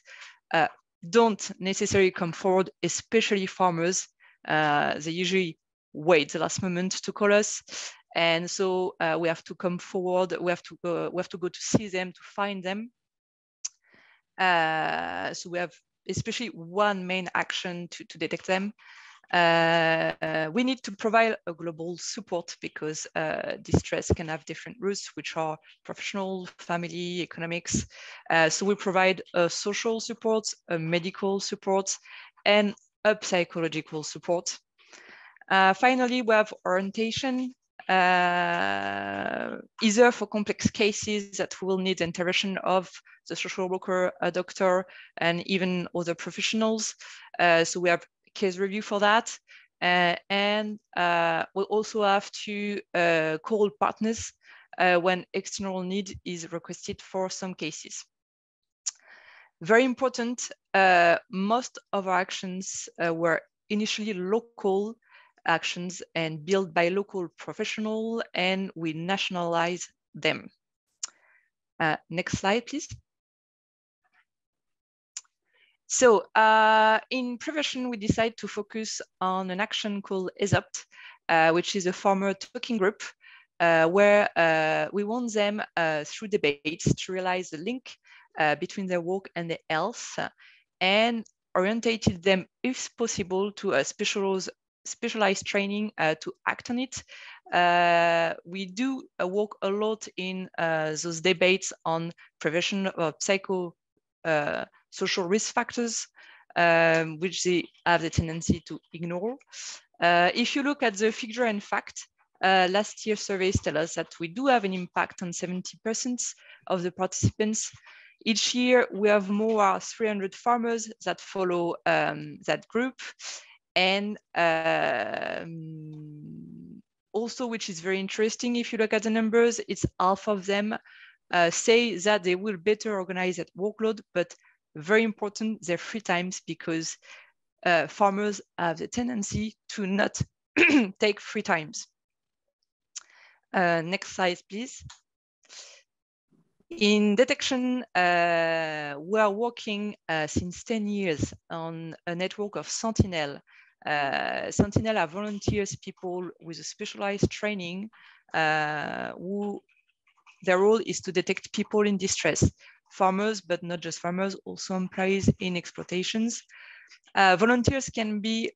don't necessarily come forward, especially farmers. They usually wait the last moment to call us, and so we have to come forward. We have to go to see them, to find them. So we have especially one main action to detect them. We need to provide a global support because distress can have different roots, which are professional, family, economics. So we provide social support, medical support, and a psychological support. Finally, we have orientation, either for complex cases that will need intervention of the social worker, a doctor, and even other professionals. So we have case review for that. And we'll also have to call partners when external need is requested for some cases. Very important, most of our actions were initially local actions and built by local professionals, and we nationalize them. Next slide, please. So in prevention, we decide to focus on an action called ISSA, which is a farmer talking group, where we want them through debates to realize the link between their work and their health, and orientated them, if possible, to a specialized training to act on it. We do work a lot in those debates on prevention of social risk factors, which they have the tendency to ignore. If you look at the figure and fact, last year's surveys tell us that we do have an impact on 70% of the participants. Each year, we have more than 300 farmers that follow that group. And also, which is very interesting, if you look at the numbers, it's half of them say that they will better organize that workload, but very important, their free times, because farmers have the tendency to not take free times. Next slide, please. In detection, we are working since 10 years on a network of Sentinel. Sentinel are volunteers, people with a specialized training, who their role is to detect people in distress. Farmers, but not just farmers, also employees in exploitations. Volunteers can be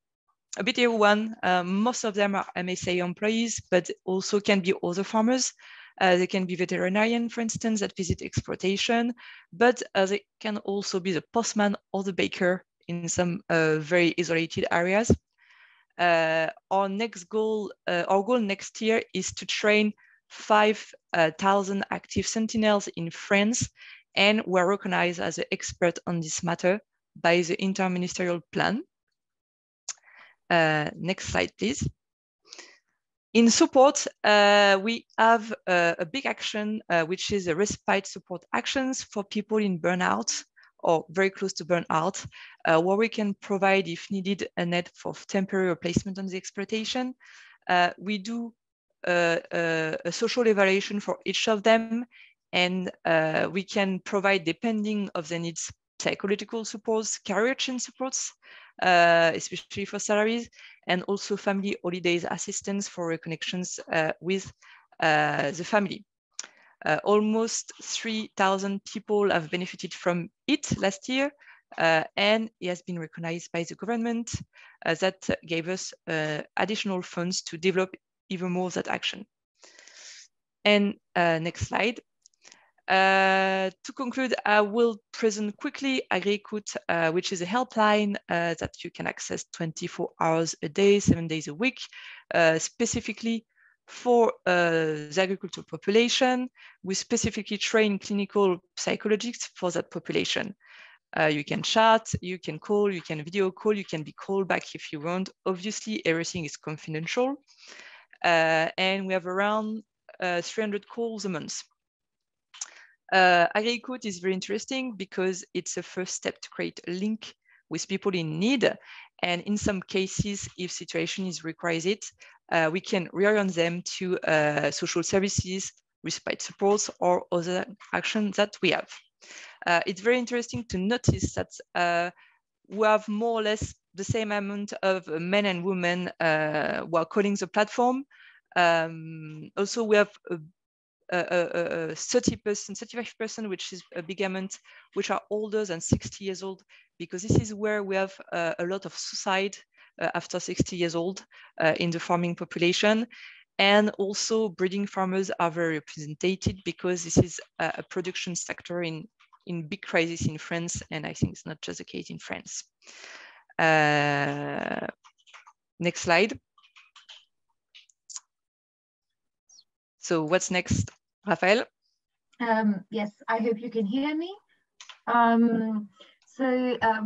a bit everyone. Most of them are MSA employees, but also can be other farmers. They can be veterinarian, for instance, that visit exploitation, but they can also be the postman or the baker in some very isolated areas. Our goal next year is to train 5,000 active sentinels in France, and we're recognized as an expert on this matter by the interministerial plan. Next slide, please. In support, we have a big action, which is a respite support actions for people in burnout or very close to burnout, where we can provide, if needed, a net for temporary replacement on the exploitation. We do a social evaluation for each of them, and we can provide, depending of the needs, psychological supports, career change supports, especially for salaries, and also family holidays assistance for reconnections with the family. Almost 3,000 people have benefited from it last year, and it has been recognized by the government that gave us additional funds to develop even more of that action. And next slide. To conclude, I will present quickly Agri-Écoute, which is a helpline that you can access 24 hours a day, 7 days a week, specifically for the agricultural population. We specifically train clinical psychologists for that population. You can chat, you can call, you can video call, you can be called back if you want. Obviously, everything is confidential. And we have around 300 calls a month. Agri-Écoute is very interesting because it's a first step to create a link with people in need. And in some cases, if situation requires it, we can reorient them to social services, respite supports, or other actions that we have. It's very interesting to notice that we have more or less the same amount of men and women who are calling the platform. Also, we have 30%, 35%, which is a big amount, which are older than 60 years old, because this is where we have a lot of suicide after 60 years old in the farming population. And also breeding farmers are very represented because this is a production sector in big crisis in France. And I think it's not just the case in France. Next slide. So what's next, Raphael? Yes, I hope you can hear me.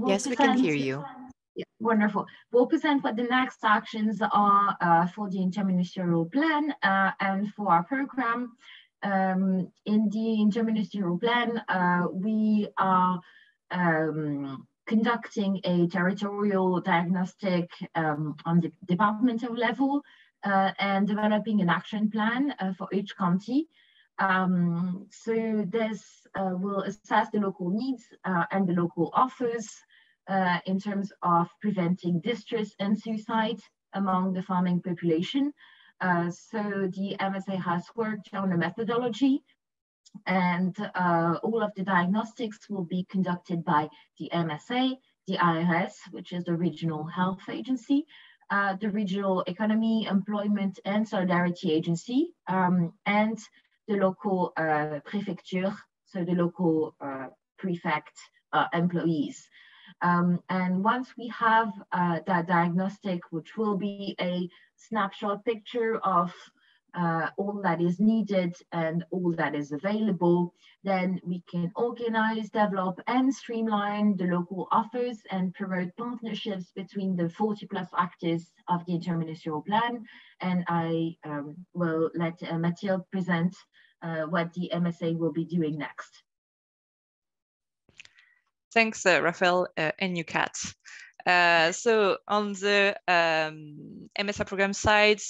Yes, we can hear you. Yeah, wonderful. We'll present what the next actions are for the interministerial plan and for our program. In the interministerial plan, we are conducting a territorial diagnostic on the departmental level and developing an action plan for each county. So this will assess the local needs and the local offers in terms of preventing distress and suicide among the farming population. So the MSA has worked on a methodology, and all of the diagnostics will be conducted by the MSA, the IRS, which is the Regional Health Agency, the Regional Economy, Employment and Solidarity Agency, and the local prefecture, so the local prefect employees. And once we have that diagnostic, which will be a snapshot picture of all that is needed and all that is available, then we can organize, develop, and streamline the local offers and promote partnerships between the 40+ actors of the interministerial plan. And I will let Mathilde present what the MSA will be doing next. Thanks, Raphael and Kat. So on the MSA program side,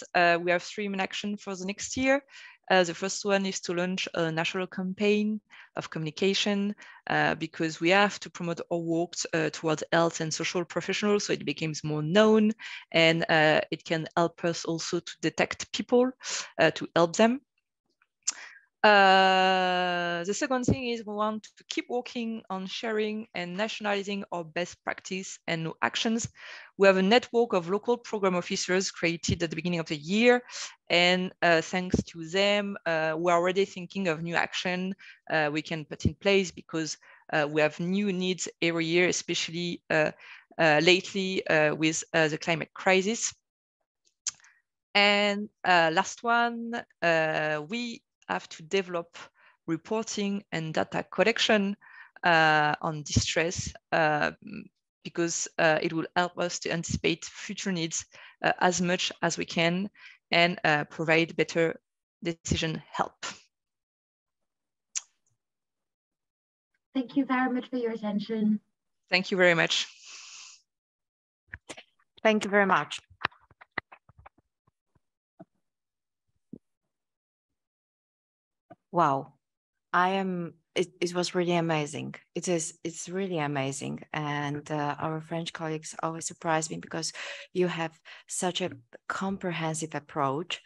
we have 3 main actions for the next year. The first one is to launch a national campaign of communication because we have to promote our work towards health and social professionals so it becomes more known, and it can help us also to detect people to help them. The second thing is we want to keep working on sharing and nationalizing our best practice and new actions. We have a network of local program officers created at the beginning of the year, and thanks to them, we're already thinking of new action we can put in place because we have new needs every year, especially lately with the climate crisis. And last one, we have to develop reporting and data collection on distress because it will help us to anticipate future needs as much as we can. and provide better decision help. Thank you very much for your attention. Thank you very much. Thank you very much. Wow, it was really amazing. It's really amazing. And our French colleagues always surprise me because you have such a comprehensive approach,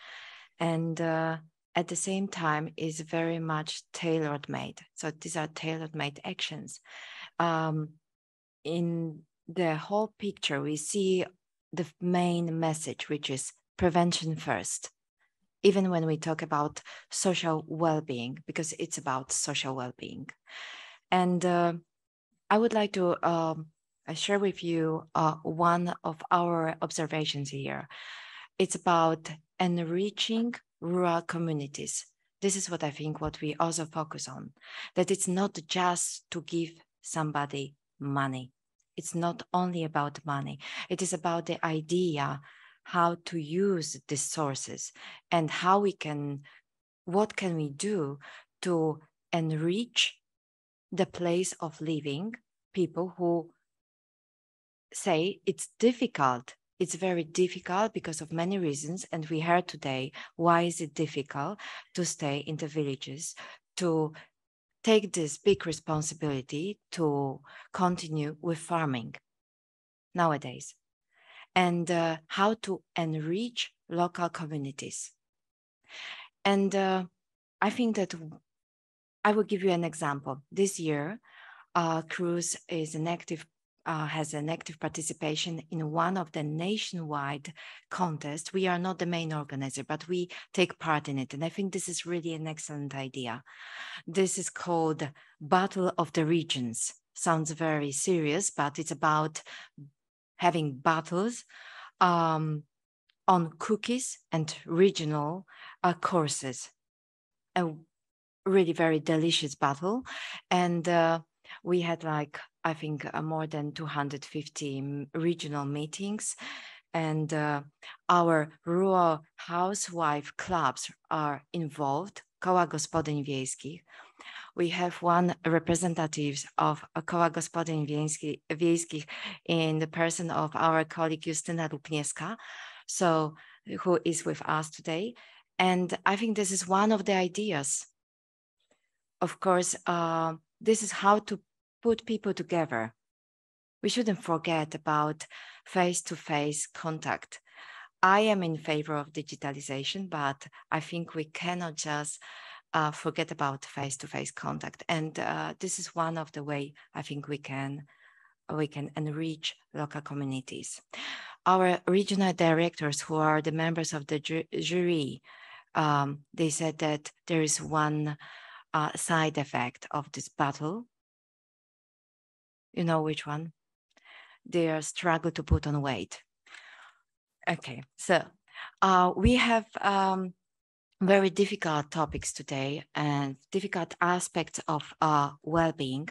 and at the same time is very much tailor made. So these are tailor made actions. In the whole picture, we see the main message, which is prevention first. Even when we talk about social well-being, because it's about social well-being. And I would like to share with you one of our observations here. It's about enriching rural communities. This is what I think what we also focus on, that it's not just to give somebody money. It's not only about money. It is about the idea how to use these sources and how we can, what can we do to enrich the place of living people who say it's difficult. It's very difficult because of many reasons. And we heard today, why is it difficult to stay in the villages, to take this big responsibility to continue with farming nowadays, and how to enrich local communities. And I think that I will give you an example. This year, KRUS is has an active participation in one of the nationwide contests. We are not the main organizer, but we take part in it. And I think this is really an excellent idea. This is called Battle of the Regions. Sounds very serious, but it's about having battles on cookies and regional courses. A really very delicious battle. And we had I think more than 250 regional meetings, and our rural housewife clubs are involved, Koła Gospodyń Wiejskich. We have one representative of Koła Gospodyń Wiejskich in the person of our colleague Justyna Rupnieska, so who is with us today. And I think this is one of the ideas. Of course, this is how to put people together. We shouldn't forget about face-to-face contact. I am in favor of digitalization, but I think we cannot just forget about face-to-face contact. And this is one of the way I think we can enrich local communities. Our regional directors, who are the members of the jury, they said that there is one side effect of this battle. You know which one? They struggle to put on weight. Okay, so we have very difficult topics today and difficult aspects of well-being.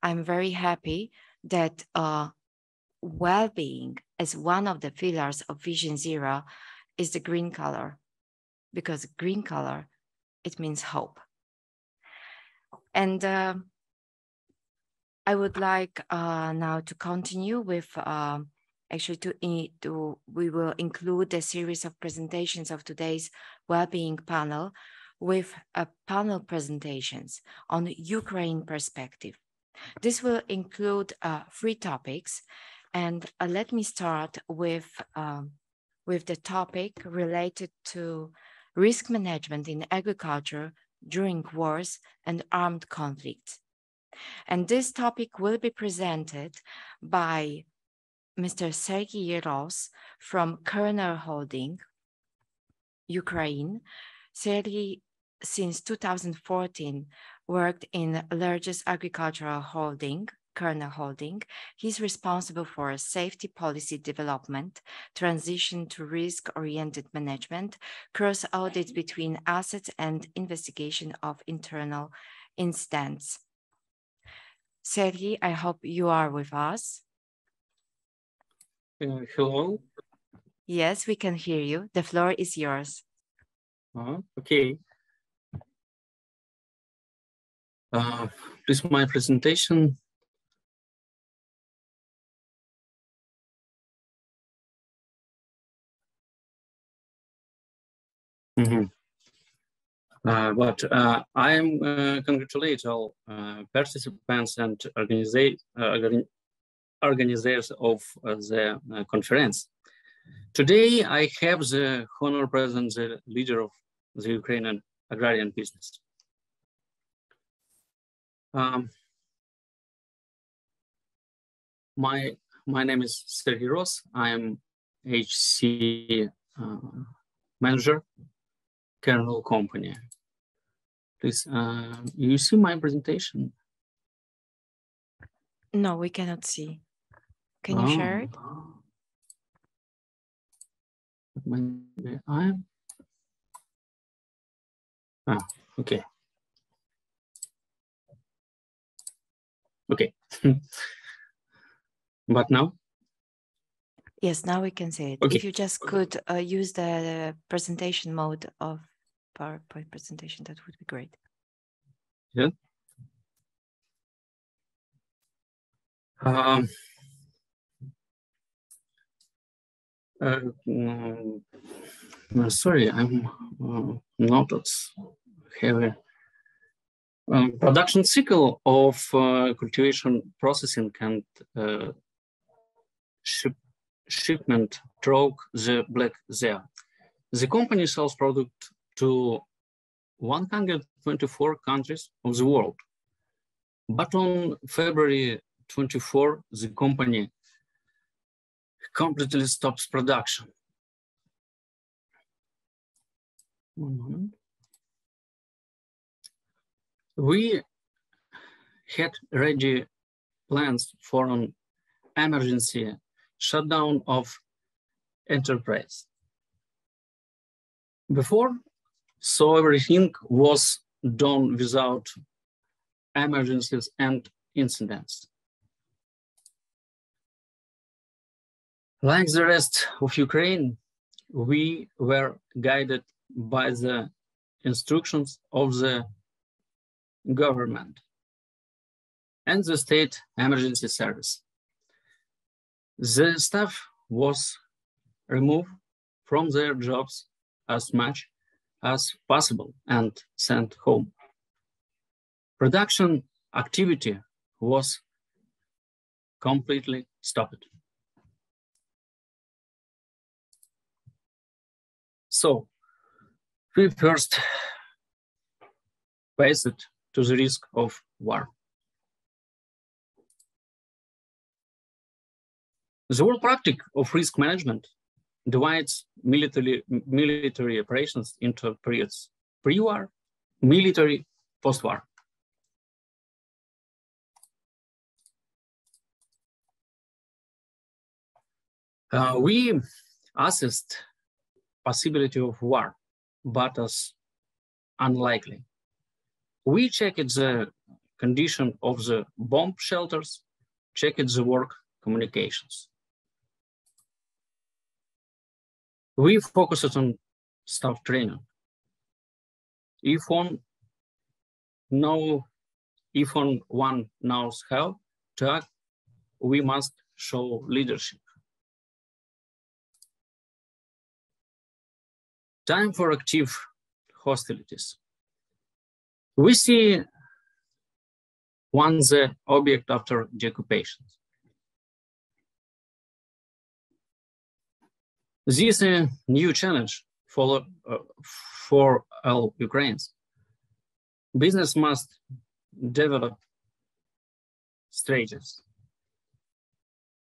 I'm very happy that well-being as one of the pillars of Vision Zero is the green color, because green color, it means hope. And I would like now to continue with we will include a series of presentations of today's well-being panel with panel presentations on Ukraine perspective. This will include 3 topics, and let me start with the topic related to risk management in agriculture during wars and armed conflicts. And this topic will be presented by Mr. Sergei Yeros from Kernel Holding, Ukraine. Sergei, since 2014, worked in the largest agricultural holding, Kernel Holding. He's responsible for safety policy development, transition to risk-oriented management, cross audits between assets, and investigation of internal incidents. Sergei, I hope you are with us. Hello. Yes, we can hear you. The floor is yours. Okay. This is my presentation. I am congratulate all participants and organizers of the conference. Today, I have the honor present the leader of the Ukrainian agrarian business. My name is Sergey Ross. I am HC manager, kernel company. Please, you see my presentation? No, we cannot see. Can you share it? Maybe okay. Okay. But now? Yes, now we can see it. Okay. If you just could use the presentation mode of PowerPoint presentation, that would be great. Yeah. Sorry, I'm not heavy. Production cycle of cultivation, processing, and shipment through the black there. The company sells product to 124 countries of the world. But on February 24, the company completely stops production. 1 moment. We had ready plans for an emergency shutdown of enterprise. Before, so everything was done without emergencies and incidents. Like the rest of Ukraine, we were guided by the instructions of the government and the state emergency service. The staff was removed from their jobs as much as possible and sent home. Production activity was completely stopped. So we first faced to the risk of war. The world practice of risk management divides military operations into periods: pre-war, military, post-war. We assessed possibility of war, but as unlikely. We checked the condition of the bomb shelters, checked the work communications. We focused on staff training. If one knows how to act, we must show leadership. Time for active hostilities. We see once the object after the occupation. This is a new challenge for all Ukrainians. Business must develop strategies.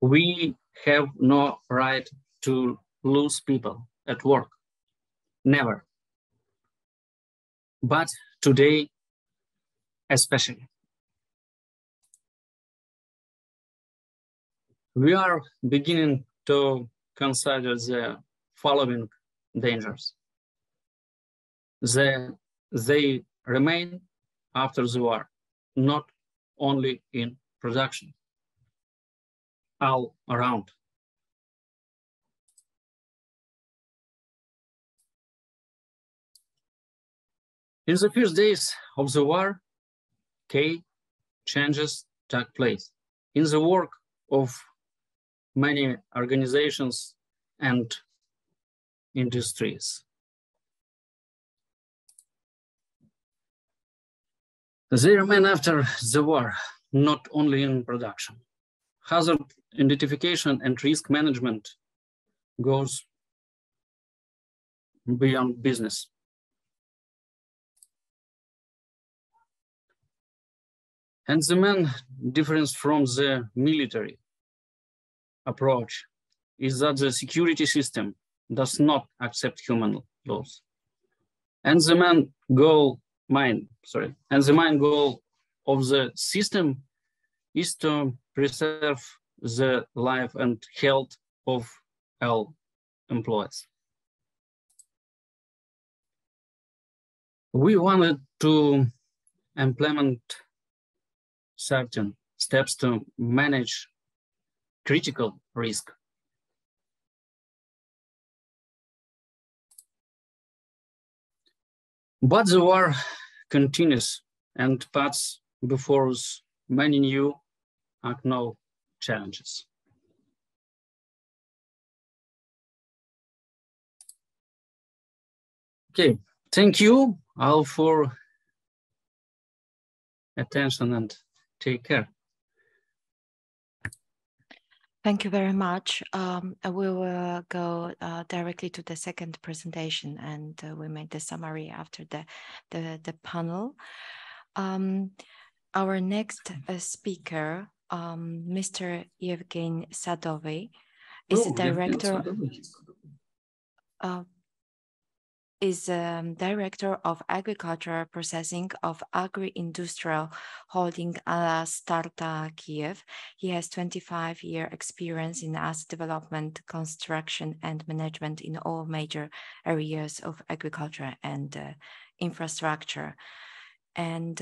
We have no right to lose people at work, never. But today, especially. We are beginning to consider the following dangers. They remain after the war, not only in production, all around. In the first days of the war, key changes took place in the work of many organizations and industries. They remain after the war, not only in production. Hazard identification and risk management goes beyond business. And the main difference from the military approach is that the security system does not accept human laws. And the main goal of the system is to preserve the life and health of all employees. We wanted to implement certain steps to manage critical risk. But the war continues and puts before us many new unknown challenges. Okay, thank you all for attention and take care. Thank you very much. We will go directly to the second presentation, and we made the summary after the panel. Our next speaker, Mr. Evgeny Sadovy, is the director. Director of Agricultural Processing of Agri-Industrial Holding Starta Kiev. He has 25-year experience in asset development, construction, and management in all major areas of agriculture and infrastructure. And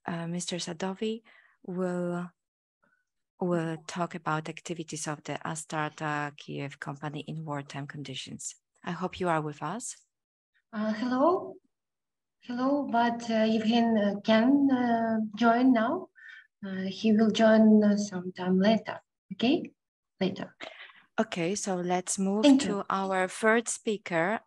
Mr. Sadovy will talk about activities of the Starta Kiev company in wartime conditions. I hope you are with us. Hello, but Evgen can join now. He will join sometime later, okay? Later. Okay, so let's move to our third speaker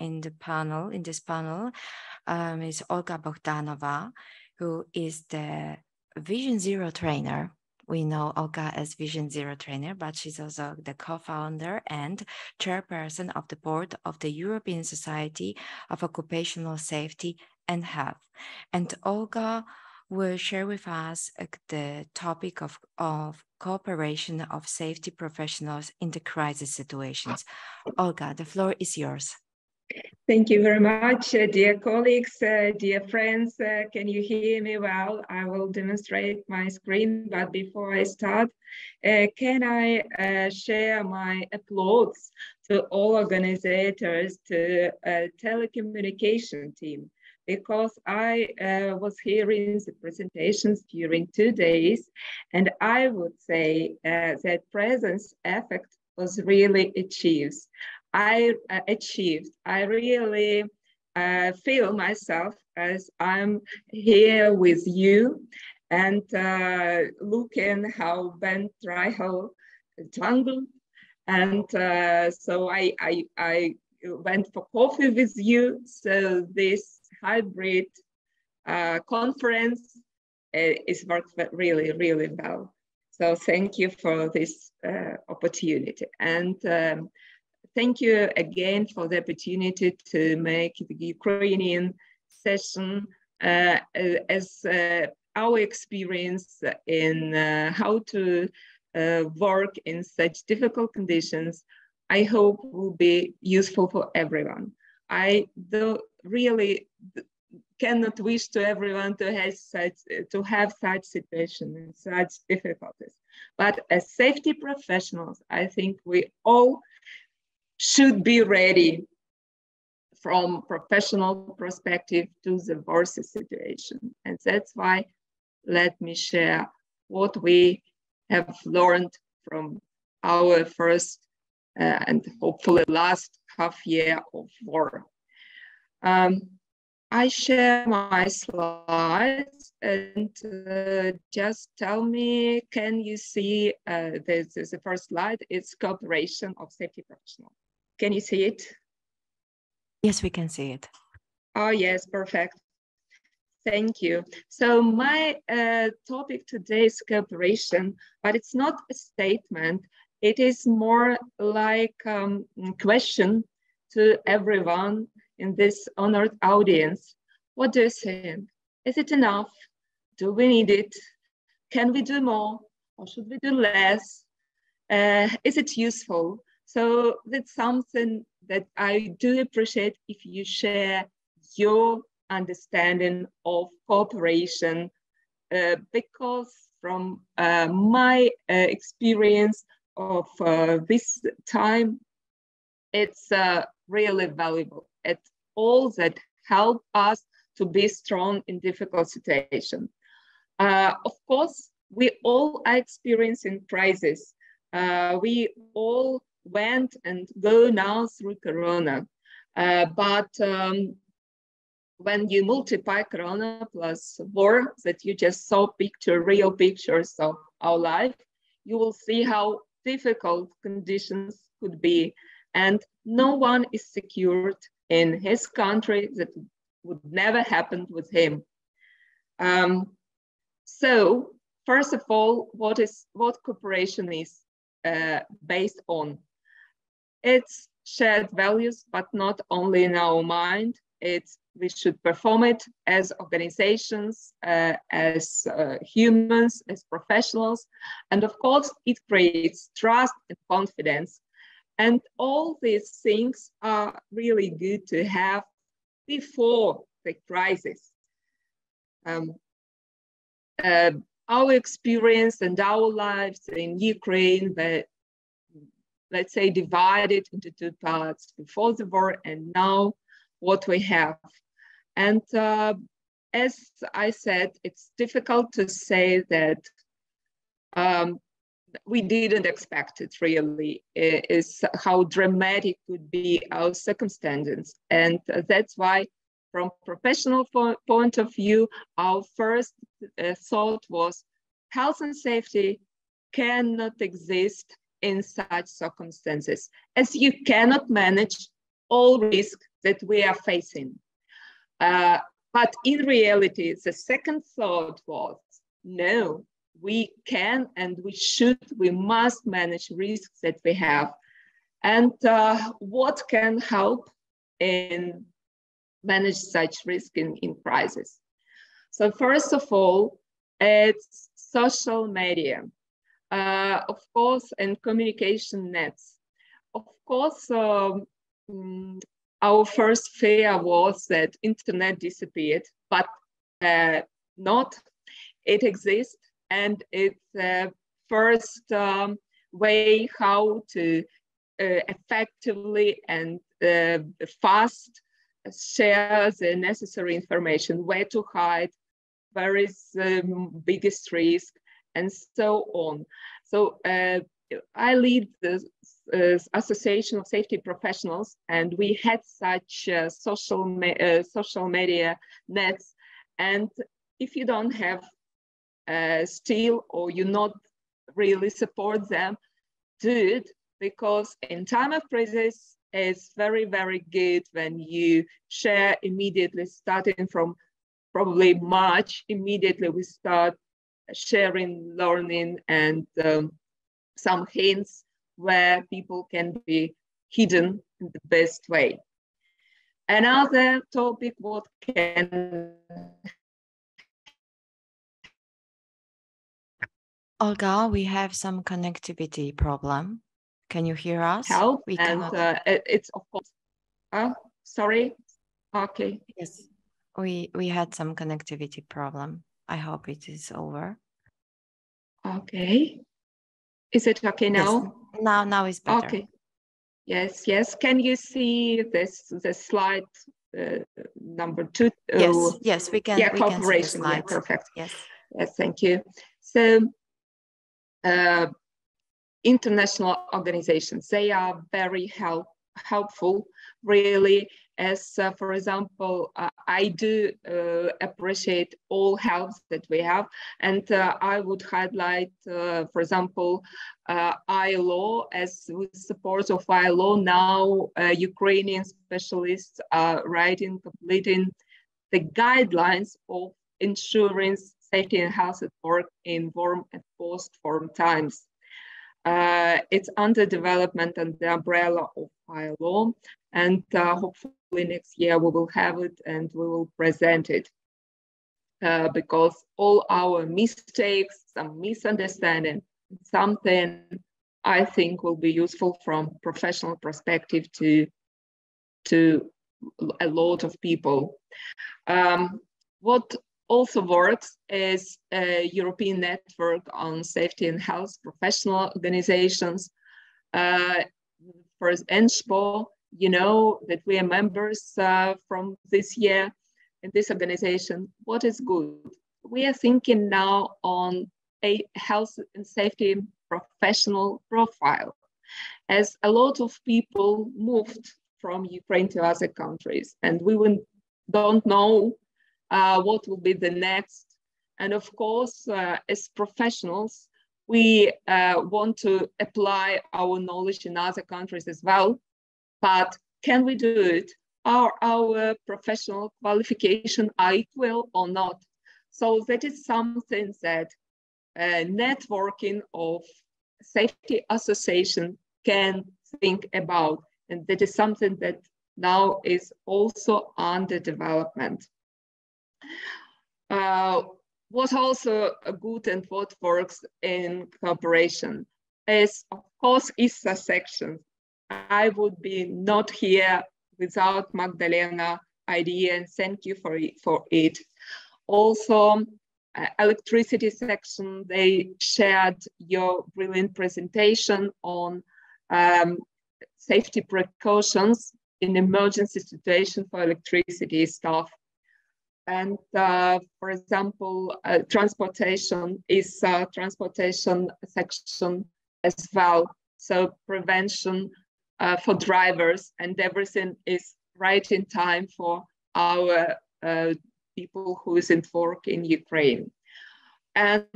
in this panel, is Olga Bogdanova, who is the Vision Zero trainer. We know Olga as Vision Zero trainer, but she's also the co-founder and chairperson of the board of the European Society of Occupational Safety and Health. And Olga will share with us the topic of cooperation of safety professionals in the crisis situations. Olga, the floor is yours. Thank you very much, dear colleagues, dear friends. Can you hear me well? I will demonstrate my screen, but before I start, can I share my applause to all organizers, to telecommunication team, because I was hearing the presentations during 2 days, and I would say that presence effect was really achieved. I really feel myself as I'm here with you and looking how Ben Treichel jungle. And so I went for coffee with you. So this hybrid conference is worked really, really well. So thank you for this opportunity. And thank you again for the opportunity to make the Ukrainian session as our experience in how to work in such difficult conditions, I hope will be useful for everyone. I really cannot wish to everyone to have such situation and such difficulties. But as safety professionals, I think we all should be ready from professional perspective to the worst situation. And that's why let me share what we have learned from our first and hopefully last half year of war. I share my slides and just tell me, can you see this is the first slide? It's cooperation of safety professionals. Can you see it? Yes, we can see it. Oh, yes, perfect. Thank you. So my topic today is cooperation, but it's not a statement. It is more like a question to everyone in this honored audience. What do you think? Is it enough? Do we need it? Can we do more? Or should we do less? Is it useful? So that's something that I do appreciate if you share your understanding of cooperation, because from my experience of this time, it's really valuable. It's all that help us to be strong in difficult situations. Of course, we all are experiencing crisis. We all went and go now through Corona, but when you multiply Corona plus war, that you just saw real pictures of our life, you will see how difficult conditions could be. And no one is secured in his country. That would never happen with him. So first of all, what cooperation is based on? It's shared values, but not only in our mind. We should perform it as organizations, as humans, as professionals. And of course, it creates trust and confidence. And all these things are really good to have before the crisis. Our experience and our lives in Ukraine, let's say, divided into two parts: before the war and now what we have. And as I said, it's difficult to say that we didn't expect it really, is how dramatic could be our circumstances. And that's why, from professional point of view, our first thought was health and safety cannot exist in such circumstances, as you cannot manage all risks that we are facing. But in reality, the second thought was, no, we can and we must manage risks that we have. And what can help in manage such risk in crisis? So first of all, it's social media, of course, and communication nets. Of course, our first fear was that internet disappeared, but not. It exists, and it's the first way how to effectively and fast share the necessary information, where to hide, where is the biggest risk, and so on. So I lead the Association of Safety Professionals, and we had such social media nets. And if you don't have still, or you not really support them, do it, because in time of crisis, it's very, very good when you share immediately, starting from probably March. Immediately we start sharing, learning, and some hints where people can be hidden in the best way. Another topic, what can... Olga, we have some connectivity problem. Can you hear us? Help, and it's of course, sorry, okay. Yes, we had some connectivity problem. I hope it is over. Okay. Is it okay now? Yes. Now it's better. Okay. Yes, yes. Can you see the slide number 2? Yes, we can. Yeah, we cooperation. can see the slides. Yeah, perfect. Yes. Yes, thank you. So, international organizations, they are very helpful, really, as, for example, I do appreciate all helps that we have. And I would highlight, for example, ILO. As with support of ILO, now Ukrainian specialists are completing the guidelines of insurance safety and health at work in warm and post-form times. It's under development under the umbrella of ILO, and hopefully next year we will have it and we will present it, because all our mistakes, some misunderstanding, something I think will be useful from professional perspective to a lot of people. What also works is a European network on safety and health professional organizations. For ENSPO, you know that we are members from this year in this organization. What is good? We are thinking now on a health and safety professional profile, as a lot of people moved from Ukraine to other countries, and we don't know what will be the next. And of course, as professionals, we want to apply our knowledge in other countries as well. But can we do it? Are our professional qualifications equal or not? So that is something that networking of safety association can think about. And that is something that now is also under development. What also good and what works in cooperation is, of course, ISSA section. I would be not here without Magdalena idea, and thank you for it. Also, electricity section, they shared your brilliant presentation on safety precautions in emergency situation for electricity staff. And for example, transportation is a transportation section as well. So prevention for drivers, and everything is right in time for our people who isn't work in Ukraine. And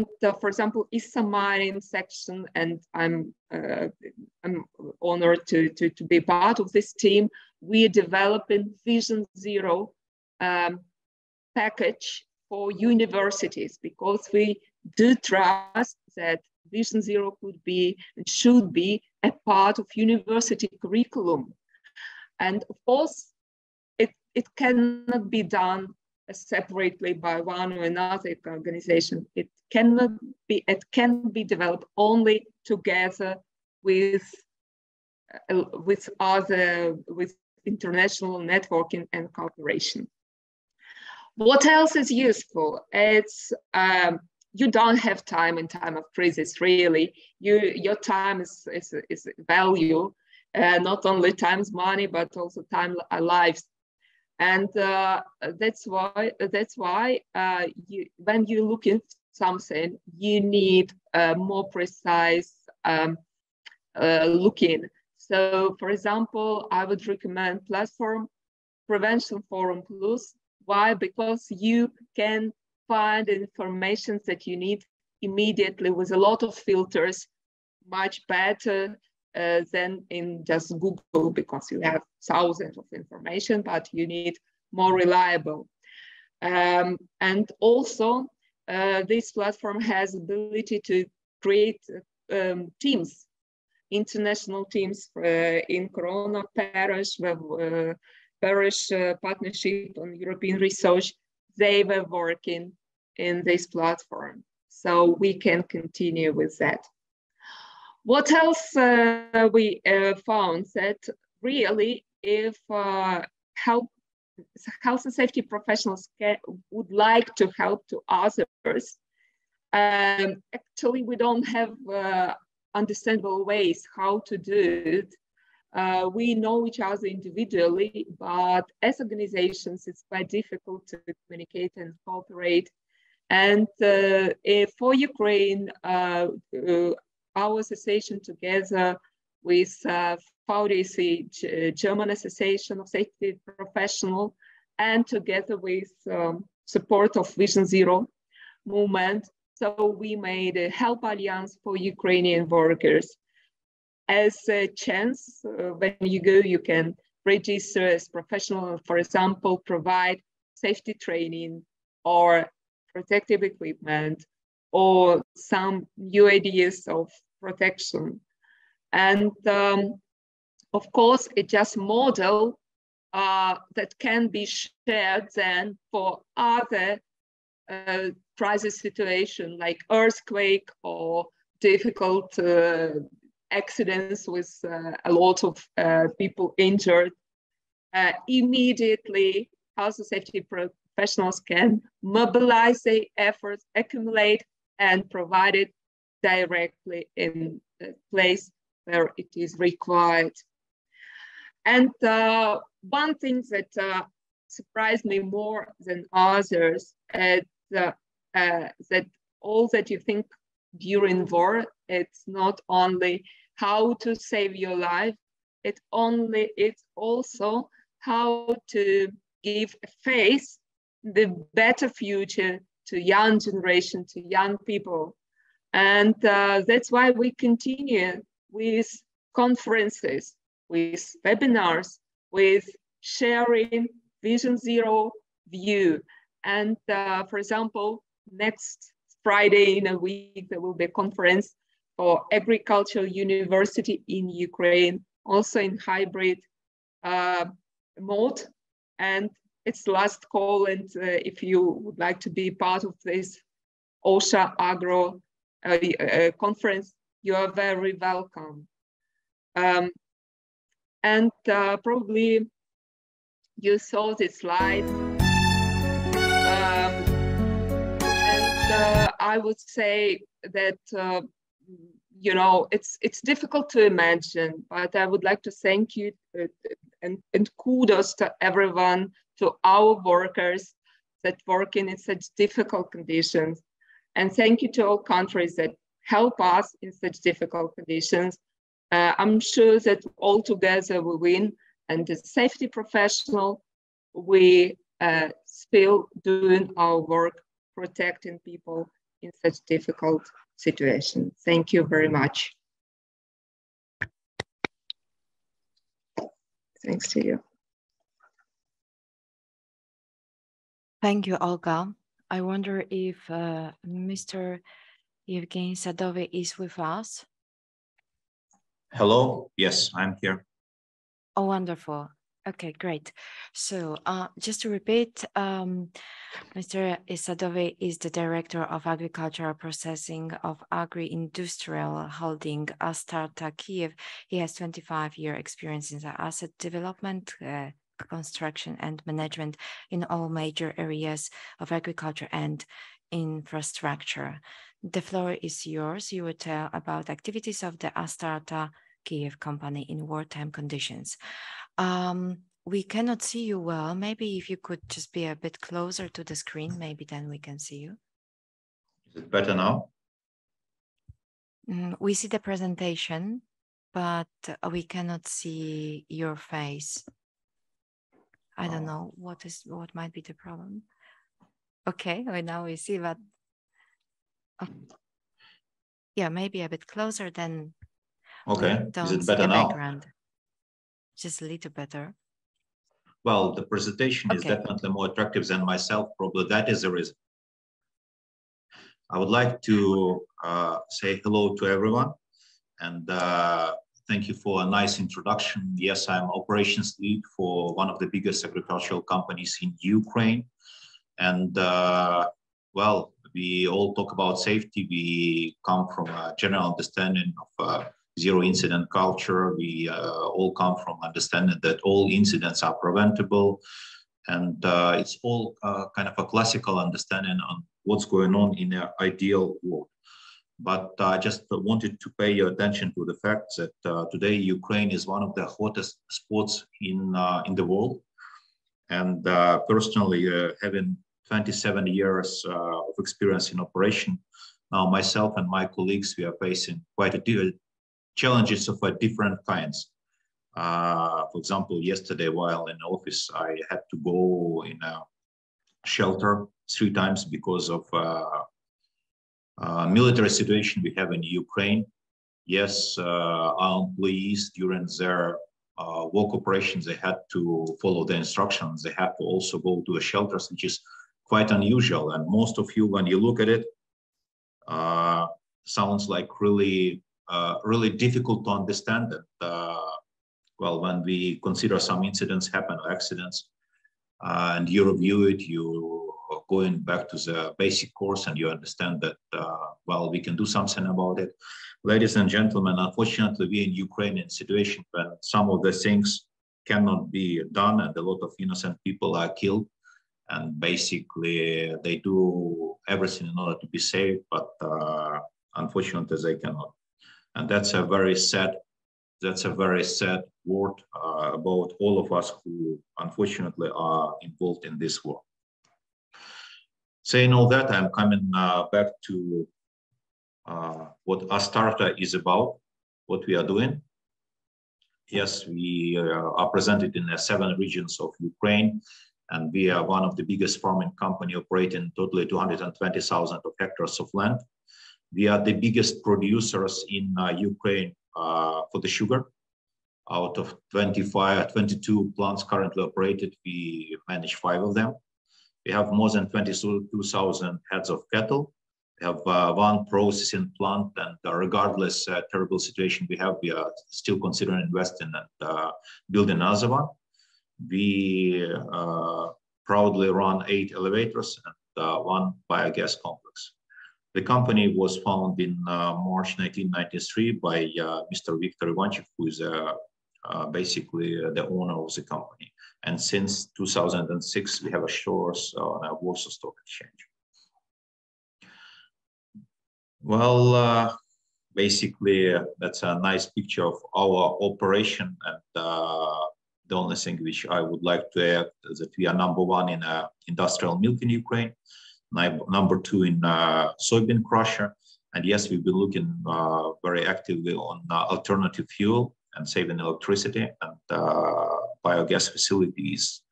for example, ISSA mining section, and I'm honored to be part of this team. We are developing Vision Zero package for universities, because we do trust that Vision Zero could be and should be a part of university curriculum. And of course, it cannot be done separately by one or another organization. It can be developed only together with international networking and cooperation. What else is useful? It's you don't have time in time of crisis, really. Your time is value, not only time's money, but also time lives. And that's why when you look at something, you need more precise looking. So, for example, I would recommend platform Prevention Forum Plus. Why? Because you can find information that you need immediately with a lot of filters, much better than in just Google, because you have thousands of information, but you need more reliable. And also, this platform has ability to create teams, international teams in Corona Parish, Parish Partnership on European Research. They were working in this platform, so we can continue with that. What else we found? That really, if health and safety professionals would like to help to others, actually we don't have understandable ways how to do it. We know each other individually, but as organizations, it's quite difficult to communicate and cooperate. And for Ukraine, our association together with VDC, German Association of Safety Professionals, and together with support of Vision Zero movement. So we made a Help Alliance for Ukrainian workers. As a chance, when you go, you can register as professional, for example, provide safety training or protective equipment or some new ideas of protection. And of course, it's just model that can be shared then for other crisis situation like earthquake or difficult accidents with a lot of people injured. Immediately, health and safety professionals can mobilize their efforts, accumulate, and provide it directly in the place where it is required. And one thing that surprised me more than others is that all that you think during war, it's not only how to save your life, it's also how to give a face, the better future to young generation, to young people. And that's why we continue with conferences, with webinars, with sharing Vision Zero view. And for example, next Friday in a week, there will be a conference for agricultural university in Ukraine, also in hybrid mode. And it's last call. And if you would like to be part of this OSHA Agro conference, you are very welcome. And probably you saw this slide. And I would say that, you know, it's difficult to imagine, but I would like to thank you and kudos to everyone, to our workers that work in such difficult conditions. And thank you to all countries that help us in such difficult conditions. I'm sure that all together we win, and the safety professional, we still doing our work, protecting people in such difficult situations. Thank you very much. Thanks to you. Thank you, Olga. I wonder if Mr. Evgeny Sadovy is with us. Hello. Yes, I'm here. Oh, wonderful. Okay, great. So just to repeat, Mr. Sadovy is the Director of Agricultural Processing of Agri-Industrial Holding Astarta Kyiv. He has 25-year experience in the asset development, construction and management in all major areas of agriculture and infrastructure. The floor is yours. You will tell about activities of the Astarta Kyiv company in wartime conditions. We cannot see you well. Maybe if you could just be a bit closer to the screen, maybe then we can see you. Is it better now? We see the presentation, but we cannot see your face. I don't know what might be the problem. Okay, well, now we see that. Oh. Yeah, maybe a bit closer then. Okay, is it better now? Background. Just a little better. Well, the presentation is definitely more attractive than myself. Probably that is the reason. I would like to say hello to everyone and thank you for a nice introduction. Yes, I'm operations lead for one of the biggest agricultural companies in Ukraine. And well, we all talk about safety. We come from a general understanding of zero incident culture. We all come from understanding that all incidents are preventable. And it's all kind of a classical understanding on what's going on in an ideal world. But I just wanted to pay your attention to the fact that today Ukraine is one of the hottest spots in the world. And personally, having 27 years of experience in operation, now myself and my colleagues, we are facing quite a challenges of different kinds. For example, yesterday while in office, I had to go in a shelter 3 times because of military situation we have in Ukraine. Yes, our employees during their work operations, they had to follow the instructions. They had to also go to the shelters, which is quite unusual. And most of you, when you look at it, sounds like really, really difficult to understand it. Well, when we consider some incidents happen or accidents, and you review it, you going back to the basic course and you understand that, well, we can do something about it. Ladies and gentlemen, unfortunately, we're in Ukrainian situation when some of the things cannot be done and a lot of innocent people are killed. And basically, they do everything in order to be safe, but unfortunately, they cannot. And that's a very sad word about all of us who unfortunately are involved in this war. Saying all that, I'm coming back to what Astarta is about, what we are doing. Yes, we are presented in 7 regions of Ukraine, and we are one of the biggest farming company operating totally 220,000 hectares of land. We are the biggest producers in Ukraine for the sugar. Out of 22 plants currently operated, we manage 5 of them. We have more than 22,000 heads of cattle. We have 1 processing plant, and regardless terrible situation we have, we are still considering investing and building another one. We proudly run 8 elevators and 1 biogas complex. The company was founded in March 1993 by Mr. Viktor Ivanchev, who is basically the owner of the company. And since 2006, we have a shares on a Warsaw Stock Exchange. Well, basically, that's a nice picture of our operation. And the only thing which I would like to add is that we are #1 in industrial milk in Ukraine, #2 in soybean crusher. And yes, we've been looking very actively on alternative fuel and saving electricity, and biogas facility is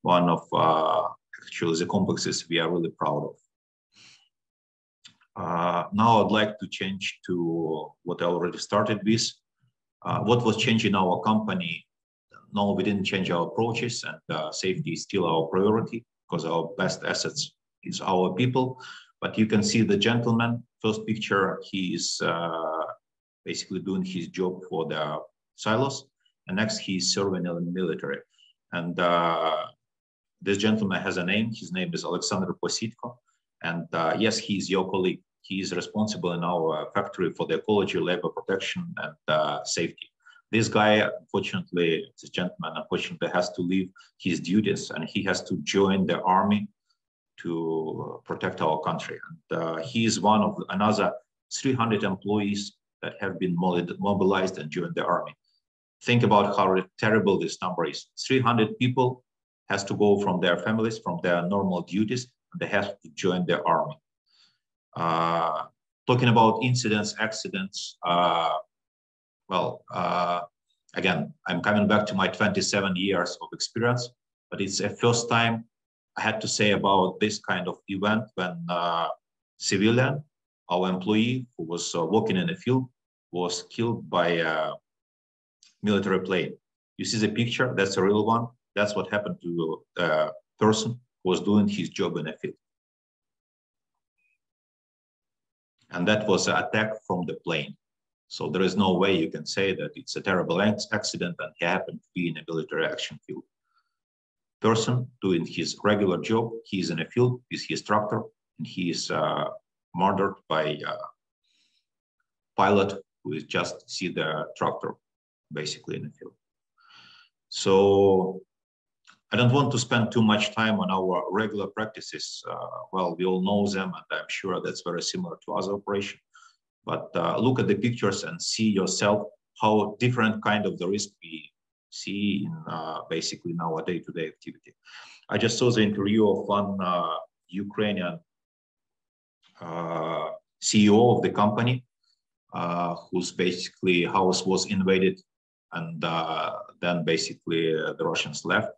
one of actually the complexes we are really proud of. Now I'd like to change to what I already started with. What was changing our company? No, we didn't change our approaches, and safety is still our priority because our best assets is our people. But you can see the gentleman, first picture, he is basically doing his job for the silos, and next he's serving in the military. And this gentleman has a name. His name is Alexander Positko. And yes, he's your colleague. He is responsible in our factory for the ecology, labor protection, and safety. This guy, unfortunately, this gentleman, unfortunately, has to leave his duties, and he has to join the army to protect our country. And he is one of another 300 employees that have been mobilized and joined the army. Think about how terrible this number is. 300 people has to go from their families, from their normal duties, and they have to join the army. Talking about incidents, accidents, again, I'm coming back to my 27 years of experience, but it's a first time I had to say about this kind of event when civilian, our employee who was working in the field, was killed by a military plane. You see the picture, that's a real one. That's what happened to the person who was doing his job in the field. And that was an attack from the plane. So there is no way you can say that it's a terrible accident and he happened to be in a military action field. Person doing his regular job, he's in a field with his tractor, and he is murdered by a pilot who is just see the tractor basically in the field. So I don't want to spend too much time on our regular practices. Well, we all know them, and I'm sure that's very similar to other operations. But look at the pictures and see yourself how different kind of the risk we see in basically in our day-to-day activity. I just saw the interview of one Ukrainian CEO of the company, whose basically house was invaded, and then basically the Russians left.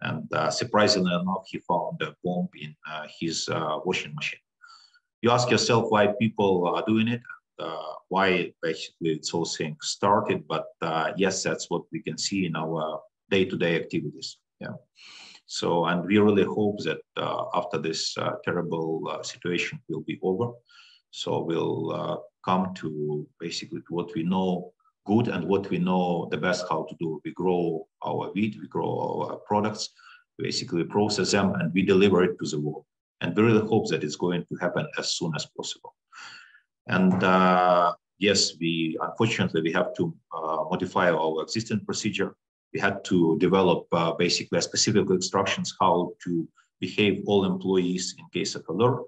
And surprisingly enough, he found a bomb in his washing machine. You ask yourself why people are doing it, why basically this whole thing started. But yes, that's what we can see in our day-to-day activities. Yeah. So, and we really hope that after this terrible situation will be over, so we'll come to basically to what we know good and what we know the best how to do. We grow our wheat, we grow our products, basically process them, and we deliver it to the world. And we really hope that it's going to happen as soon as possible. And yes, unfortunately we have to modify our existing procedure. We had to develop basically specific instructions how to behave all employees in case of alert.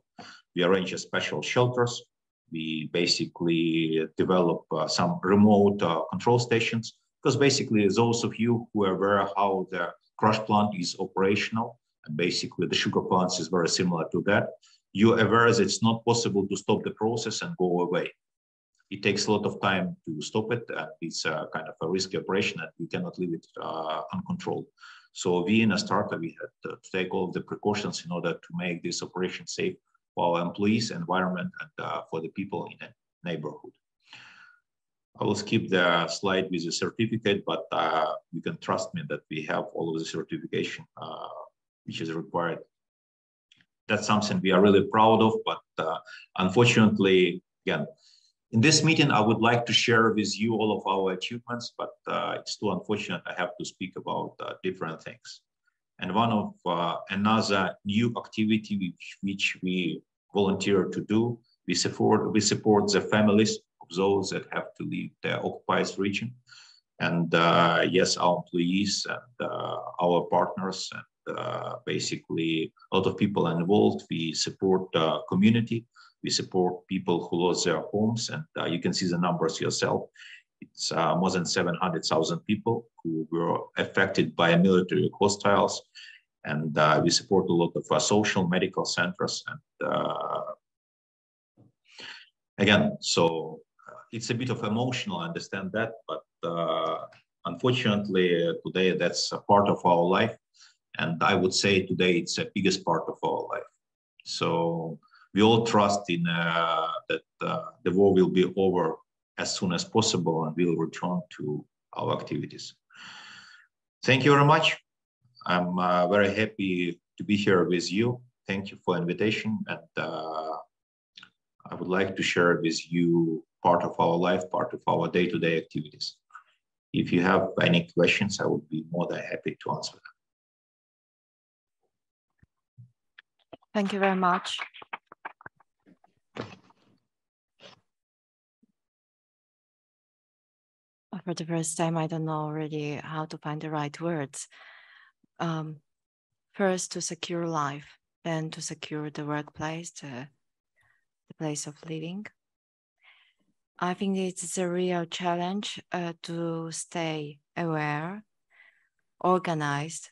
We arrange special shelters. We basically develop some remote control stations, because basically those of you who are aware how the crush plant is operational, and basically the sugar plants is very similar to that, you're aware that it's not possible to stop the process and go away. It takes a lot of time to stop it, and it's kind of a risky operation, and we cannot leave it uncontrolled. So we in Astarta, we had to take all the precautions in order to make this operation safe for our employees, environment, and for the people in the neighborhood. I will skip the slide with the certificate, but you can trust me that we have all of the certification which is required. That's something we are really proud of, but unfortunately, again, in this meeting, I would like to share with you all of our achievements, but it's too unfortunate I have to speak about different things. And one of another new activity which we volunteer to do, we support the families of those that have to leave the occupied region. And yes, our employees and our partners and basically a lot of people involved. We support the community. We support people who lost their homes, and you can see the numbers yourself. It's more than 700,000 people who were affected by military hostiles. And we support a lot of social medical centers. And again, so it's a bit of emotional, I understand that, but unfortunately today that's a part of our life. And I would say today it's the biggest part of our life. So we all trust in that the war will be over as soon as possible, and we'll return to our activities. Thank you very much. I'm very happy to be here with you. Thank you for the invitation, and I would like to share with you part of our life, part of our day-to-day activities. If you have any questions, I would be more than happy to answer them. Thank you very much. For the first time, I don't know really how to find the right words. First, to secure life, then to secure the workplace, the place of living. I think it's a real challenge to stay aware, organized,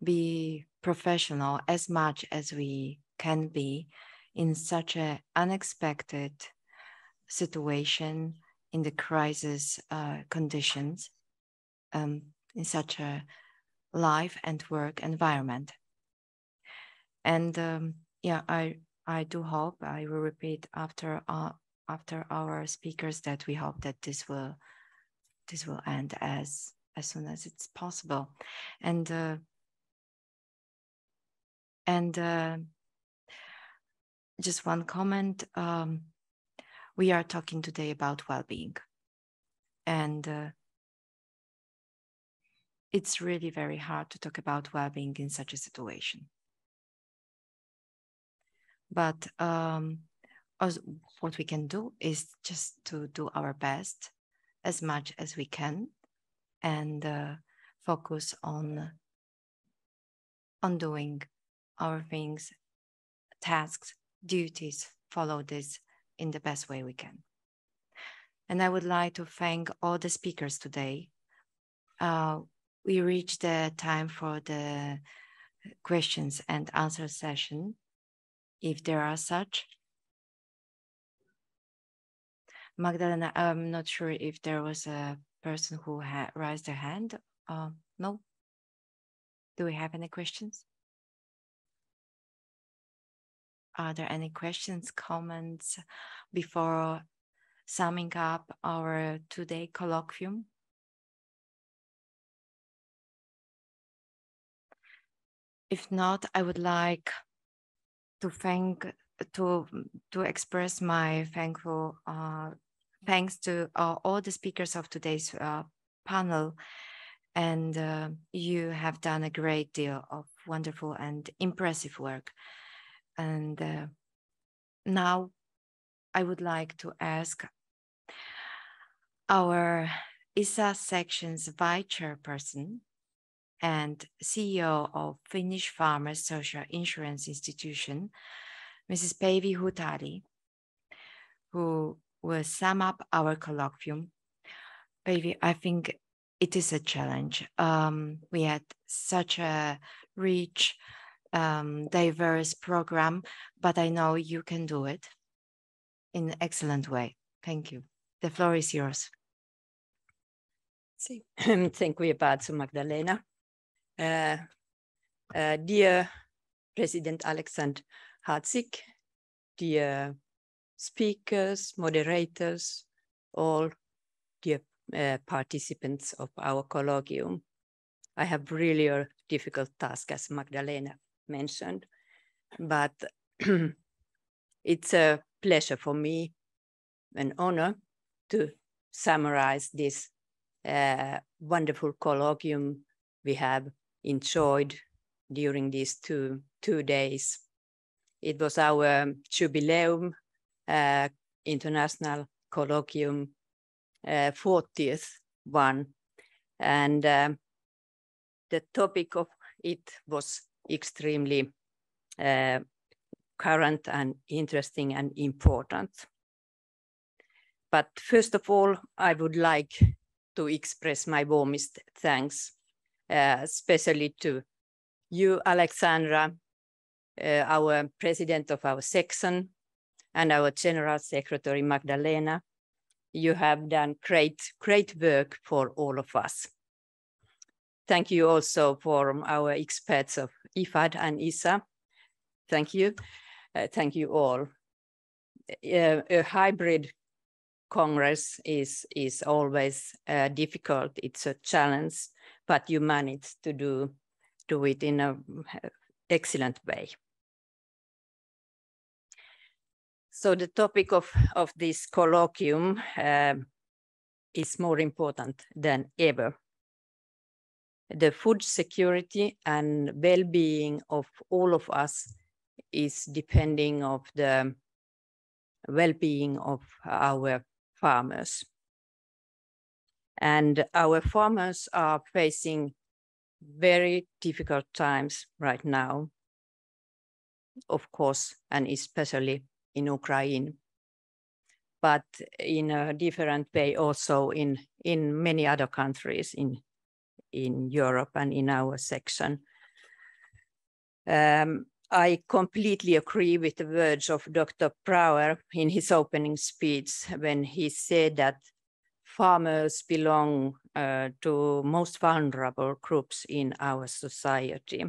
be professional as much as we can be in such an unexpected situation, in the crisis conditions, in such a life and work environment. And yeah, I do hope, I will repeat after our speakers, that we hope that this will end as soon as it's possible. And just one comment. We are talking today about well-being, and it's really very hard to talk about well-being in such a situation. But what we can do is just to do our best as much as we can, and focus on doing our things, tasks, duties, follow this in the best way we can. And I would like to thank all the speakers today. We reached the time for the questions and answer session, if there are such. Magdalena, I'm not sure if there was a person who had raised their hand. No? Do we have any questions? Are there any questions, comments before summing up our two-day colloquium? If not, I would like to express my thankful thanks to all the speakers of today's panel, and you have done a great deal of wonderful and impressive work. And now I would like to ask our ISSA section's vice chairperson and CEO of Finnish Farmers Social Insurance Institution, Mrs. Päivi Hutari, who will sum up our colloquium. Päivi, I think it is a challenge. We had such a rich, diverse program, but I know you can do it in an excellent way. Thank you. The floor is yours. Thank you, Magdalena. Dear President Alexander Hatzik, dear speakers, moderators, all dear participants of our colloquium. I have really a difficult task, as Magdalena mentioned, but it's a pleasure for me, an honor to summarize this wonderful colloquium we have enjoyed during these two days. It was our jubileum international colloquium, 40th one, and the topic of it was extremely current and interesting and important. But first of all, I would like to express my warmest thanks, especially to you, Alexandra, our president of our section, and our general secretary, Magdalena. You have done great work for all of us. Thank you also for our experts of IFAD and ISSA. Thank you. Thank you all. A hybrid Congress is always difficult. It's a challenge, but you managed to do it in an excellent way. So the topic of this colloquium is more important than ever. The food security and well-being of all of us is depending on the well-being of our farmers. And our farmers are facing very difficult times right now, of course, and especially in Ukraine, but in a different way also in many other countries in Europe and in our section. I completely agree with the words of Dr. Brouwer in his opening speech when he said that farmers belong to most vulnerable groups in our society.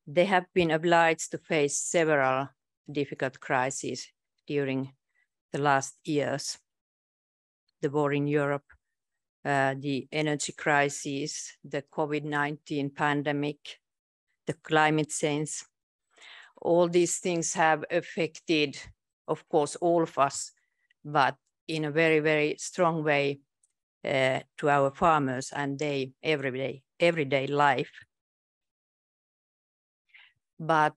They have been obliged to face several difficult crises during the last years. The war in Europe, the energy crisis, the COVID-19 pandemic, the climate change. All these things have affected, of course, all of us, but in a very, very strong way to our farmers and their everyday life. But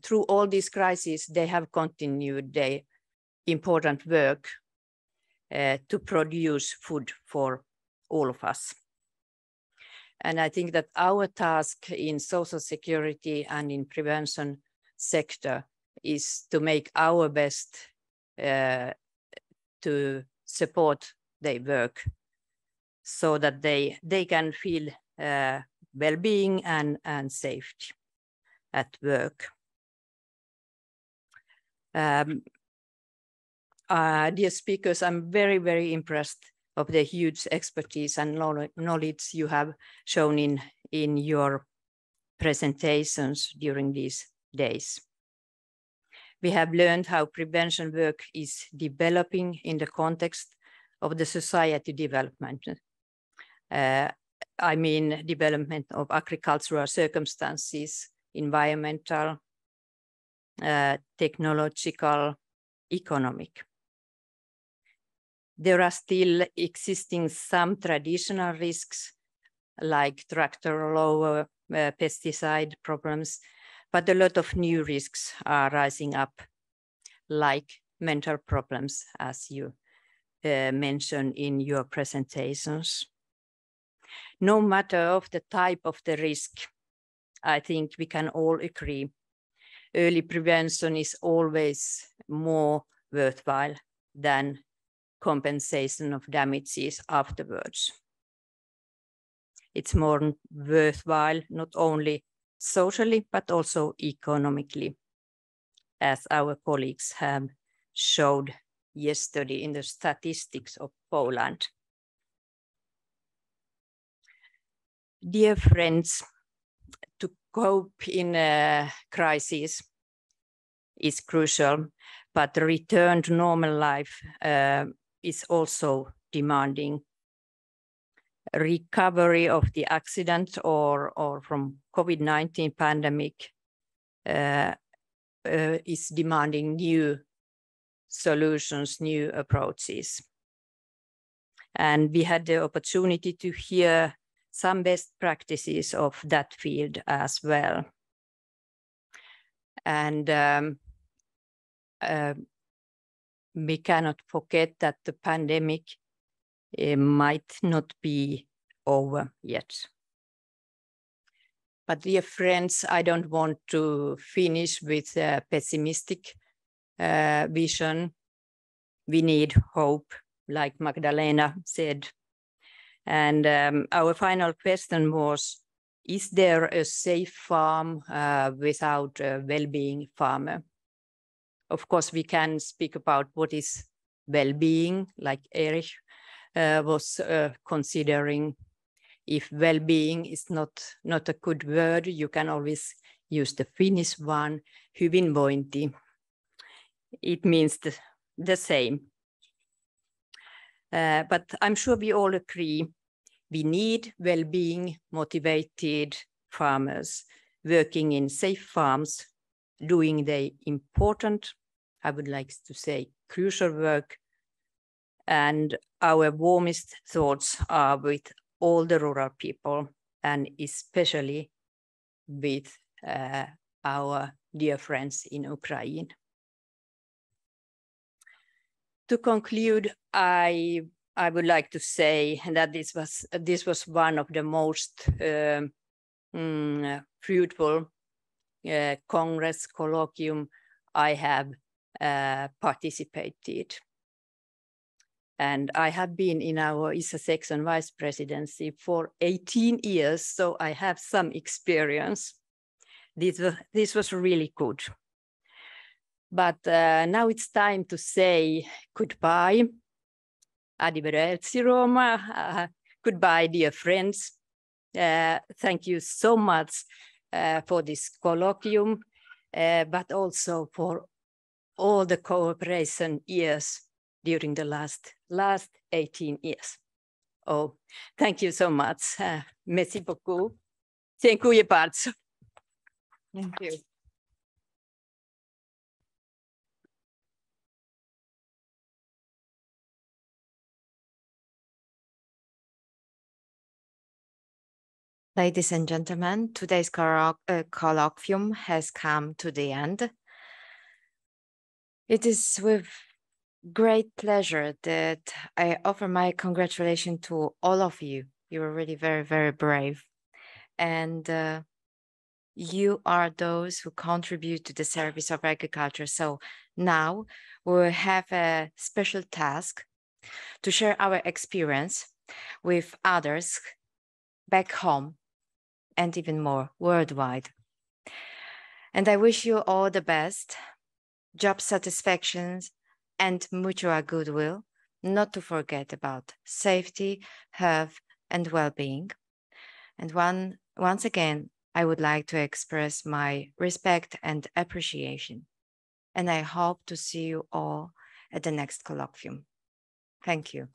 through all these crises, they have continued their important work to produce food for all of us. And I think that our task in social security and in prevention sector is to make our best to support their work so that they can feel well-being and safety at work. dear speakers, I'm very, very impressed of the huge expertise and knowledge you have shown in your presentations during these days. We have learned how prevention work is developing in the context of the society development. I mean, development of agricultural circumstances, environmental, technological, economic. There are still existing some traditional risks like tractor lower pesticide problems, but a lot of new risks are rising up, like mental problems, as you mentioned in your presentations. No matter of the type of the risk, I think we can all agree, early prevention is always more worthwhile than compensation of damages afterwards. It's more worthwhile, not only socially, but also economically, as our colleagues have showed yesterday in the statistics of Poland. Dear friends, to cope in a crisis is crucial, but the return to normal life is also demanding. Recovery of the accident or from COVID-19 pandemic is demanding new solutions, new approaches. And we had the opportunity to hear some best practices of that field as well. And we cannot forget that the pandemic might not be over yet. But dear friends, I don't want to finish with a pessimistic vision. We need hope, like Magdalena said. And our final question was, is there a safe farm without a well-being farmer? Of course, we can speak about what is well-being, like Erich was considering. If well-being is not a good word, you can always use the Finnish one, hyvinvointi. It means the same. But I'm sure we all agree we need well-being motivated farmers working in safe farms, doing the important, I would like to say, crucial work. And our warmest thoughts are with all the rural people, and especially with our dear friends in Ukraine. To conclude, I would like to say that this was one of the most fruitful Congress colloquium I have participated. And I have been in our ISSA section vice presidency for 18 years, so I have some experience. This was really good. But now it's time to say goodbye. Arrivederci, Roma. Goodbye, dear friends. Thank you so much for this colloquium, but also for all the cooperation years during the last 18 years. Oh, thank you so much. Merci beaucoup. Dziękuję bardzo. Thank you. Ladies and gentlemen, today's colloquium has come to the end. It is with great pleasure that I offer my congratulations to all of you. You were really very, very brave. And you are those who contribute to the service of agriculture. So now we'll have a special task to share our experience with others back home and even more worldwide. And I wish you all the best, job satisfactions, and mutual goodwill, not to forget about safety, health, and well-being. And once again, I would like to express my respect and appreciation. And I hope to see you all at the next colloquium. Thank you.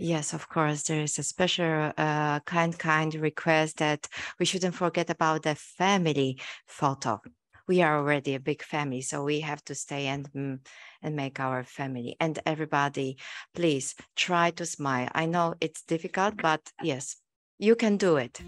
Yes, of course, there is a special kind request that we shouldn't forget about the family photo. We are already a big family, so we have to stay and make our family. And everybody, please try to smile. I know it's difficult, but yes, you can do it.